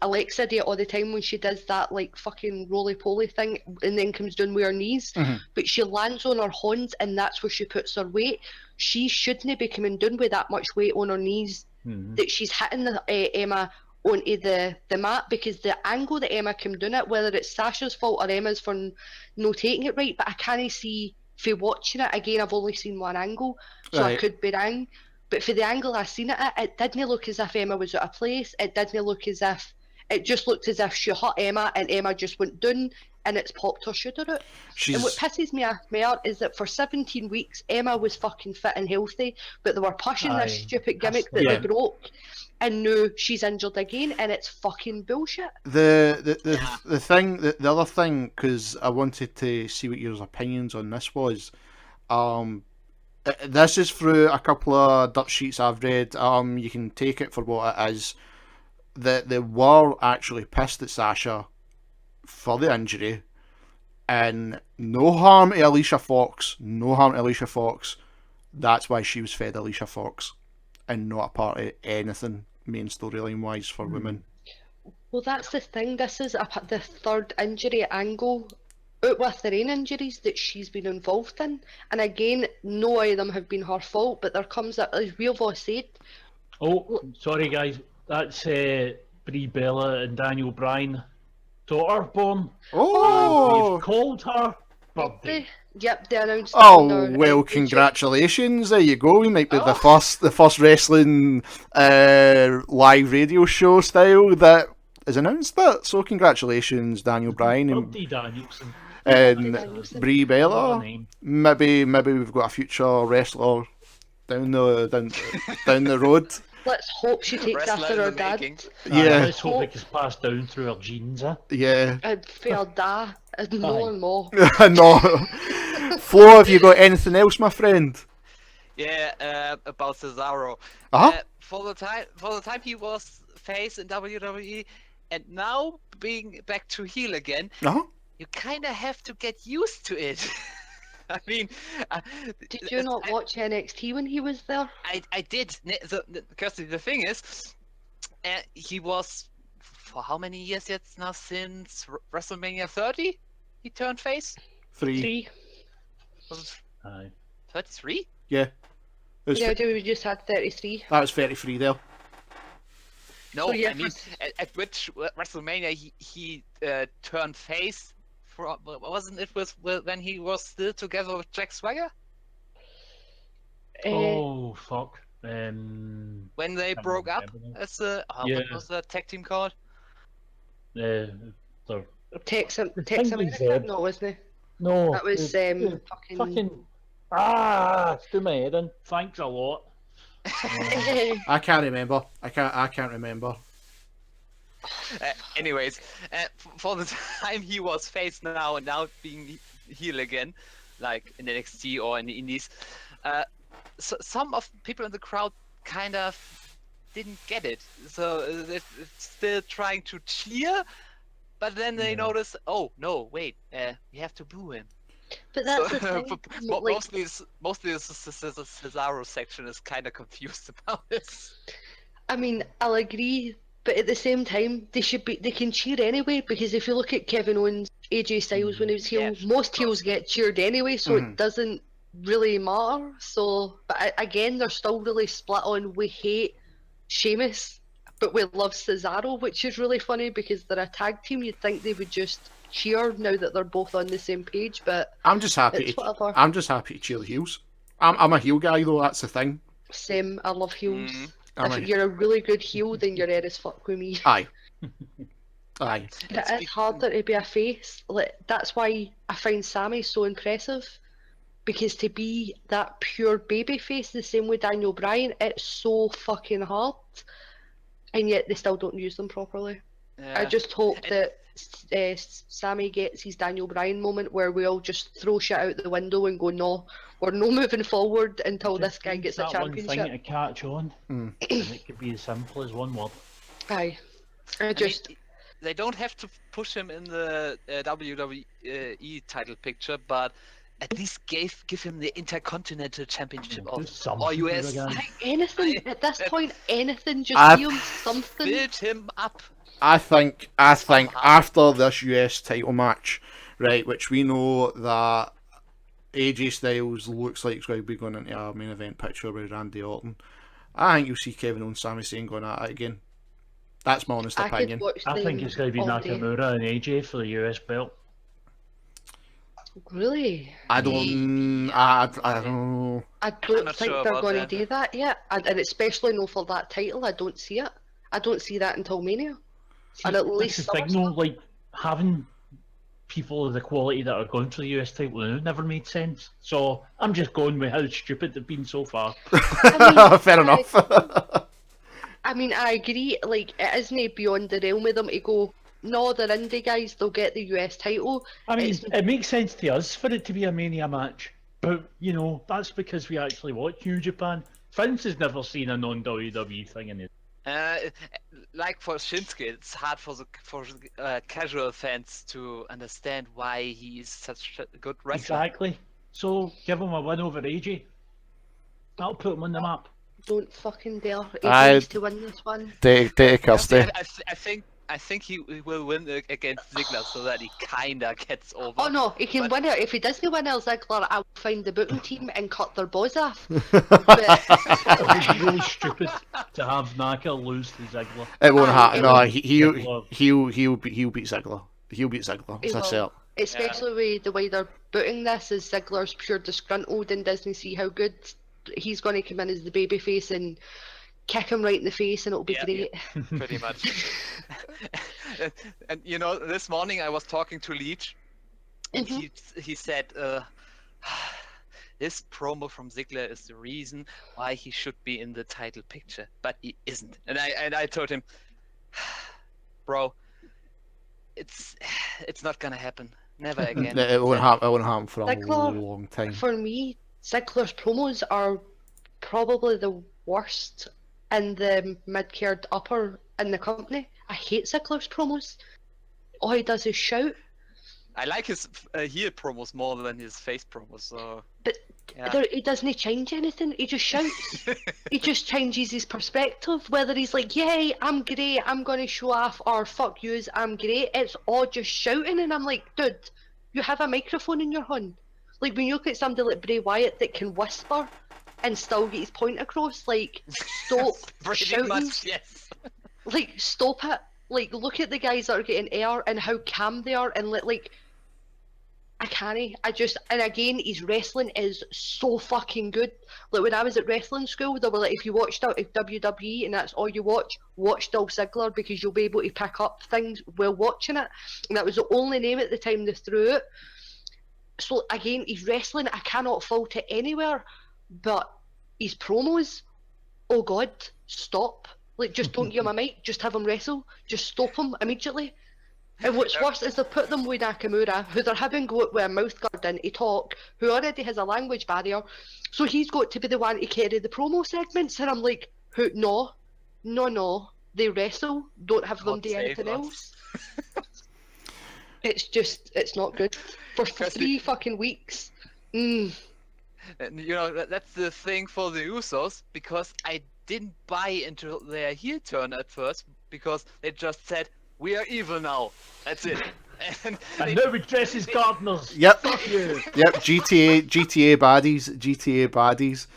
[SPEAKER 3] Alexa do it all the time when she does that like fucking roly-poly thing and then comes down with her knees, but she lands on her horns and that's where she puts her weight. She shouldn't be coming down with that much weight on her knees that she's hitting the Emma onto the mat, because the angle that Emma came down at, whether it's Sasha's fault or Emma's for no taking it right, but I can't see for watching it again. I've only seen one angle, so I
[SPEAKER 1] Right.
[SPEAKER 3] could be wrong. But for the angle I seen it at, it didn't look as if Emma was out of place. It didn't look as if, it just looked as if she hit Emma and Emma just went down and it's popped her shoulder out. And what pisses me off is that for 17 weeks Emma was fucking fit and healthy, but they were pushing this stupid gimmick that they broke, and now she's injured again, and it's fucking bullshit.
[SPEAKER 1] The thing, the other thing, because I wanted to see what your opinions on this was, this is through a couple of dirt sheets I've read. You can take it for what it is. They were actually pissed at Sasha for the injury, and no harm to Alicia Fox. No harm to Alicia Fox. That's why she was fed Alicia Fox, and not a part of anything main storyline wise for women.
[SPEAKER 3] Well, that's the thing. This is the third injury angle out with their own injuries that she's been involved in. And again, no of them have been her fault, but there comes a, as we've all said.
[SPEAKER 2] Oh, sorry guys. That's Brie Bella and Daniel Bryan daughter born.
[SPEAKER 1] Oh!
[SPEAKER 2] We've called her birthday.
[SPEAKER 3] Yep, they announced.
[SPEAKER 1] Oh well, congratulations! There you go. We might be the first wrestling live radio show style that is announced that. So congratulations, Daniel Bryan and Brie Bella. Maybe we've got a future wrestler down the road.
[SPEAKER 3] Let's hope she takes after her dad.
[SPEAKER 2] Yeah, let's hope it gets passed down through her genes.
[SPEAKER 1] Yeah.
[SPEAKER 3] And fair da, and more and more.
[SPEAKER 1] No. Flo, have you got anything else, my friend?
[SPEAKER 4] Yeah, about Cesaro. For the time he was face in WWE, and now being back to heel again, you kind of have to get used to it. I mean,
[SPEAKER 3] did you not watch NXT when he was there?
[SPEAKER 4] I did. Kirsty, the thing is, he was for how many years yet now since WrestleMania 30? He turned face.
[SPEAKER 1] 3.
[SPEAKER 4] 33?
[SPEAKER 1] Yeah.
[SPEAKER 3] Yeah, we just had 33.
[SPEAKER 1] That was 33 there.
[SPEAKER 4] No, so, yeah, I mean, at which WrestleMania he turned face? Wasn't it when he was still together with Jack Swagger?
[SPEAKER 2] Oh fuck!
[SPEAKER 4] When they broke up as what was the tag team called?
[SPEAKER 3] Tex America? No, wasn't it?
[SPEAKER 2] No,
[SPEAKER 3] that was
[SPEAKER 2] fucking. It's to my head in. Thanks a lot.
[SPEAKER 1] I can't remember. I can't remember.
[SPEAKER 4] Anyways, for the time he was face now and now being heel again, like in NXT or in the Indies, so some of people in the crowd kind of didn't get it. So they're still trying to cheer, but then they notice, oh no, wait, we have to boo him.
[SPEAKER 3] But that's the thing.
[SPEAKER 4] Mostly the Cesaro section is kind of confused about this.
[SPEAKER 3] I mean, I'll agree, but at the same time, they can cheer anyway, because if you look at Kevin Owens, AJ Styles when he was heel, most heels get cheered anyway, so it doesn't really matter. So, but again, they're still really split on we hate Sheamus, but we love Cesaro, which is really funny because they're a tag team. You'd think they would just cheer now that they're both on the same page, but
[SPEAKER 1] I'm just happy to cheer the heels. I'm a heel guy though, that's the thing.
[SPEAKER 3] Same, I love heels. If you're a really good heel, then you're red as fuck with me.
[SPEAKER 1] Aye.
[SPEAKER 3] It is harder to be a face. Like, that's why I find Sammy so impressive, because to be that pure baby face the same with Daniel Bryan, it's so fucking hard, and yet they still don't use them properly. I just hope that Sammy gets his Daniel Bryan moment where we all just throw shit out the window and go, no, we're no moving forward until this guy gets a championship.
[SPEAKER 2] One thing to catch on, and it could be as simple as one word.
[SPEAKER 3] Aye. I
[SPEAKER 4] mean, they don't have to push him in the WWE title picture, but at least give him the Intercontinental Championship
[SPEAKER 2] Do
[SPEAKER 4] or
[SPEAKER 2] something
[SPEAKER 4] US.
[SPEAKER 2] again.
[SPEAKER 3] Like anything
[SPEAKER 4] I-
[SPEAKER 3] at this
[SPEAKER 4] that-
[SPEAKER 3] point, anything, just
[SPEAKER 1] I-
[SPEAKER 3] give him something.
[SPEAKER 4] Build him up.
[SPEAKER 1] I think
[SPEAKER 4] Somehow.
[SPEAKER 1] after this US title match, right, which we know that AJ Styles looks like it's going to be going into a main event picture with Randy Orton, I think you'll see Kevin Owens, Sami Zayn going at it again. That's my honest
[SPEAKER 3] I could
[SPEAKER 1] opinion.
[SPEAKER 3] watch
[SPEAKER 2] I think
[SPEAKER 3] them
[SPEAKER 2] it's going to be
[SPEAKER 3] all day.
[SPEAKER 2] Nakamura and AJ for the US belt.
[SPEAKER 3] Really?
[SPEAKER 1] I don't know.
[SPEAKER 3] I
[SPEAKER 4] I'm
[SPEAKER 3] don't
[SPEAKER 4] not
[SPEAKER 3] think
[SPEAKER 4] sure
[SPEAKER 3] they're
[SPEAKER 4] about
[SPEAKER 3] going
[SPEAKER 4] that.
[SPEAKER 3] to do that yet, and especially no for that title. I don't see it. I don't see that until Mania.
[SPEAKER 2] See,
[SPEAKER 3] And at
[SPEAKER 2] that's
[SPEAKER 3] least
[SPEAKER 2] the thing, though, like having people of the quality that are going for the US title now never made sense. So I'm just going with how stupid they've been so far.
[SPEAKER 1] Fair enough.
[SPEAKER 3] I mean, I agree. Like, it isn't beyond the realm of them to go, no, they're indie guys, they'll get the US title.
[SPEAKER 2] I mean,
[SPEAKER 3] It's-
[SPEAKER 2] it makes sense to us for it to be a Mania match, but you know that's because we actually watch New Japan. Vince has never seen a non-WWE thing in it.
[SPEAKER 4] Like for Shinsuke, it's hard for casual fans to understand why he is such a good wrestler.
[SPEAKER 2] Exactly. So give him a win over AJ. That'll put him on the map.
[SPEAKER 3] Don't fucking dare. He
[SPEAKER 1] I-
[SPEAKER 3] needs to win this one.
[SPEAKER 1] Take Kirsty.
[SPEAKER 4] I think he will win against Ziggler so that he kinda gets over.
[SPEAKER 3] Oh no, he can
[SPEAKER 4] But-
[SPEAKER 3] win it. If he doesn't win El Ziggler, I'll find the booking team and cut their balls off.
[SPEAKER 2] It was really stupid to have Naka lose to Ziggler.
[SPEAKER 1] It won't happen.
[SPEAKER 3] it
[SPEAKER 1] No,
[SPEAKER 3] will-
[SPEAKER 1] he'll beat Ziggler. He'll beat Ziggler.
[SPEAKER 3] He
[SPEAKER 1] It's a
[SPEAKER 3] will.
[SPEAKER 1] cert.
[SPEAKER 3] Especially with the way they're booking this, is Ziggler's pure disgruntled and doesn't see how good he's going to come in as the babyface and kick him right in the face, and it'll be
[SPEAKER 4] Yeah,
[SPEAKER 3] great.
[SPEAKER 4] Pretty much. And you know, this morning I was talking to Leech, and he said, this promo from Ziggler is the reason why he should be in the title picture, but he isn't. And I told him, bro, it's not gonna happen. Never again.
[SPEAKER 1] It won't happen. It won't happen for a
[SPEAKER 3] Ziggler,
[SPEAKER 1] long time.
[SPEAKER 3] For me, Ziggler's promos are probably the worst in the mid-card upper in the company. I hate Ziggler's promos. All he does is shout.
[SPEAKER 4] I like his heel promos more than his face promos. So
[SPEAKER 3] But
[SPEAKER 4] yeah.
[SPEAKER 3] he doesn't change anything. He just shouts. He just changes his perspective. Whether he's like, "Yay, I'm great. I'm gonna show off," or "Fuck yous, I'm great." It's all just shouting, and I'm like, dude, you have a microphone in your hand. Like when you look at somebody like Bray Wyatt that can whisper and still get his point across, like stop
[SPEAKER 4] Pretty
[SPEAKER 3] shouting.
[SPEAKER 4] much, yes.
[SPEAKER 3] Like stop it. Like look at the guys that are getting air and how calm they are, and like I can't. And again, his wrestling is so fucking good. Like when I was at wrestling school, they were like, if you watched out of WWE and that's all you watch Dolph Ziggler because you'll be able to pick up things while watching it. And that was the only name at the time they threw it. So again, his wrestling, I cannot fault it anywhere, but his promos, oh god, stop. Like just don't give him a mic, just have him wrestle, just stop him immediately. And what's worse is they put them with Nakamura, who they're having go with a mouth guard in to talk, who already has a language barrier, so he's got to be the one to carry the promo segments, and I'm like, who? No, they wrestle, don't have them
[SPEAKER 4] God
[SPEAKER 3] do
[SPEAKER 4] save
[SPEAKER 3] anything
[SPEAKER 4] us.
[SPEAKER 3] else. It's not good. For
[SPEAKER 4] Kirsty-
[SPEAKER 3] 3 fucking weeks.
[SPEAKER 4] And, you know, that's the thing for the Usos, because I didn't buy into their heel turn at first, because they just said, we are evil now. That's it. And
[SPEAKER 2] And now we dress as gardeners.
[SPEAKER 1] Yep.
[SPEAKER 2] Fuck you.
[SPEAKER 1] Yep. GTA baddies.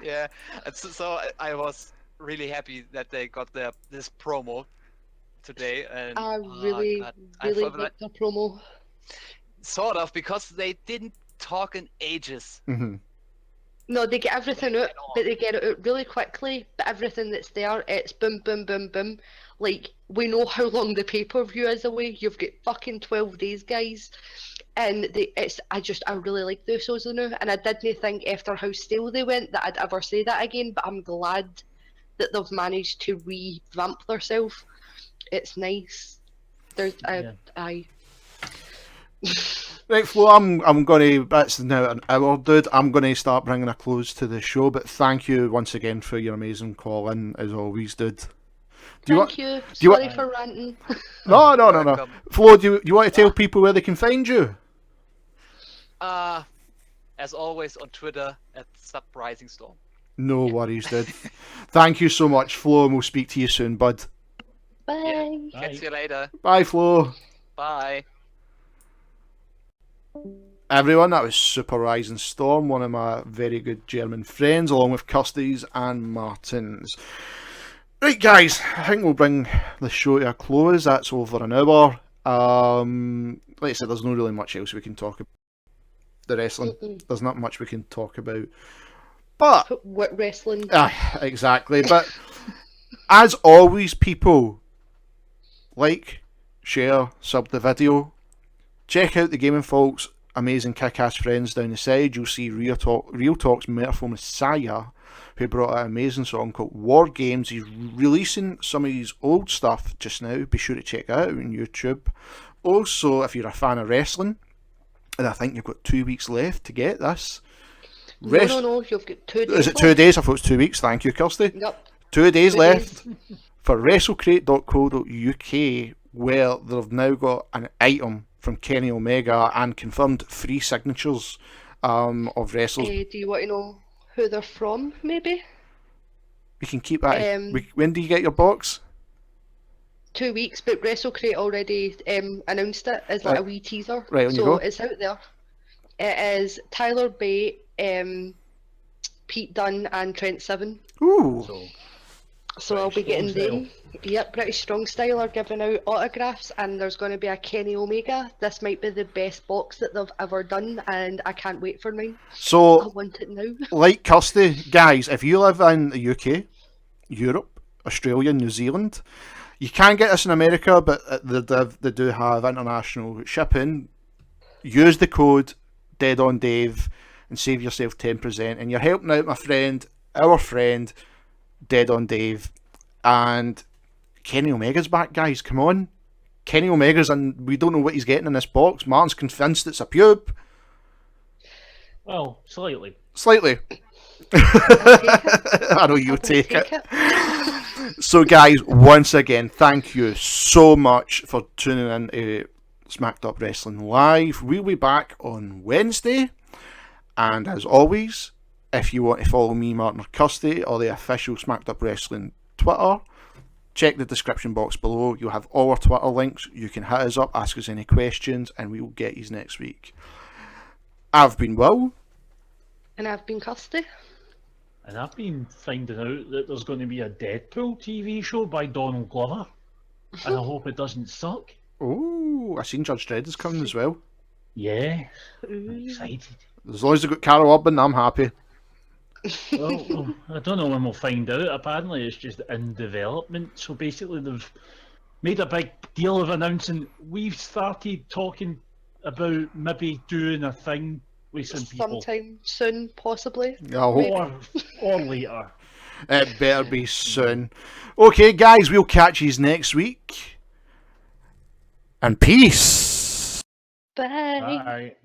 [SPEAKER 4] yeah, and so I was really happy that they got this promo today. And
[SPEAKER 3] I
[SPEAKER 4] oh,
[SPEAKER 3] really
[SPEAKER 4] God, I
[SPEAKER 3] really
[SPEAKER 4] thought that-
[SPEAKER 3] liked the promo.
[SPEAKER 4] sort of, because they didn't talk in ages.
[SPEAKER 1] Hmm.
[SPEAKER 3] No, they get everything out,
[SPEAKER 4] At all.
[SPEAKER 3] but they get it out really quickly. But everything that's there, it's boom, boom, boom, boom. Like, we know how long the pay-per-view is away. You've got fucking 12 days, guys. And I really like the Usos now. And I didn't think after how stale they went that I'd ever say that again. But I'm glad that they've managed to revamp themselves. It's nice. There's,
[SPEAKER 2] Yeah.
[SPEAKER 1] Right, Flo, I'm gonna. That's now an hour, dude. I'm gonna start bringing a close to the show. But thank you once again for your amazing call in, as always, dude. Do you
[SPEAKER 3] Thank
[SPEAKER 1] want?
[SPEAKER 3] you.
[SPEAKER 1] do you
[SPEAKER 3] Sorry
[SPEAKER 1] want-
[SPEAKER 3] for ranting.
[SPEAKER 1] No.
[SPEAKER 4] Welcome.
[SPEAKER 1] Flo, do you want to tell people where they can find you?
[SPEAKER 4] as always, on Twitter at SubRisingStorm.
[SPEAKER 1] No worries, dude. Thank you so much, Flo, and we'll speak to you soon, bud.
[SPEAKER 3] Bye.
[SPEAKER 4] Yeah, catch you later.
[SPEAKER 1] Bye, Flo.
[SPEAKER 4] Bye.
[SPEAKER 1] Everyone, that was Super Rising Storm, one of my very good German friends, along with Kirsty's and Martin's. Right, guys, I think we'll bring the show to a close. That's over an hour. Like I said, there's not really much else we can talk about. The wrestling, there's not much we can talk about. But
[SPEAKER 3] What wrestling?
[SPEAKER 1] exactly. But as always, people, like, share, sub the video. Check out the Gaming Folks amazing kick-ass friends down the side. You'll see Real Talk's Metaphor Messiah, who brought out an amazing song called War Games. He's releasing some of his old stuff just now. Be sure to check that out on YouTube. Also, if you're a fan of wrestling, and I think you've got 2 weeks left to get this.
[SPEAKER 3] No, you've got 2 days.
[SPEAKER 1] Is it 2 days? I thought it was 2 weeks. Thank you, Kirsty.
[SPEAKER 3] Yep.
[SPEAKER 1] 2 days
[SPEAKER 3] 2
[SPEAKER 1] left
[SPEAKER 3] days.
[SPEAKER 1] for WrestleCrate.co.uk, where they've now got an item from Kenny Omega and confirmed 3 signatures of wrestlers.
[SPEAKER 3] Do you want to know who they're from, maybe?
[SPEAKER 1] We can keep that. When do you get your box?
[SPEAKER 3] 2 weeks, but WrestleCrate already announced it as like a wee teaser.
[SPEAKER 1] Right, on you
[SPEAKER 3] so
[SPEAKER 1] go.
[SPEAKER 3] it's out there. It is Tyler Bate, Pete Dunne, and Trent Seven.
[SPEAKER 1] Ooh.
[SPEAKER 3] So I'll be getting them. Yep, British Strong Style are giving out autographs, and there's going to be a Kenny Omega. This might be the best box that they've ever done, and I can't wait for mine. I
[SPEAKER 1] So,
[SPEAKER 3] want it now.
[SPEAKER 1] like Kirsty, guys, if you live in the UK, Europe, Australia, New Zealand, you can get this in America, but they do have international shipping. Use the code DeadOnDave and save yourself 10%, and you're helping out my friend, our friend, Dead on Dave. And Kenny Omega's back, guys. Come on. Kenny Omega's, and we don't know what he's getting in this box. Martin's convinced it's a pube.
[SPEAKER 2] Well, slightly.
[SPEAKER 1] Slightly. I know you'll take it. So, guys, once again, thank you so much for tuning in to Smacked Up Wrestling Live. We'll be back on Wednesday. And as always, if you want to follow me, Martin or Kirsty, or the official Smacked Up Wrestling Twitter, check the description box below. You'll have all our Twitter links. You can hit us up, ask us any questions, and we will get you next week. I've been Will.
[SPEAKER 3] And I've been Kirsty.
[SPEAKER 2] And I've been finding out that there's going to be a Deadpool TV show by Donald Glover. And I hope it doesn't suck.
[SPEAKER 1] Oh, I seen Judge Dredd is coming as well.
[SPEAKER 2] Yeah, I'm excited.
[SPEAKER 1] As long as they've got Carol Urban, I'm happy.
[SPEAKER 2] Well, I don't know when we'll find out. Apparently it's just in development. So basically they've made a big deal of announcing we've started talking about maybe doing a thing with some people.
[SPEAKER 3] Sometime soon, possibly.
[SPEAKER 1] I hope
[SPEAKER 2] Or later.
[SPEAKER 1] it better be soon. Okay, guys, we'll catch you next week. And peace.
[SPEAKER 3] Bye.
[SPEAKER 2] Bye.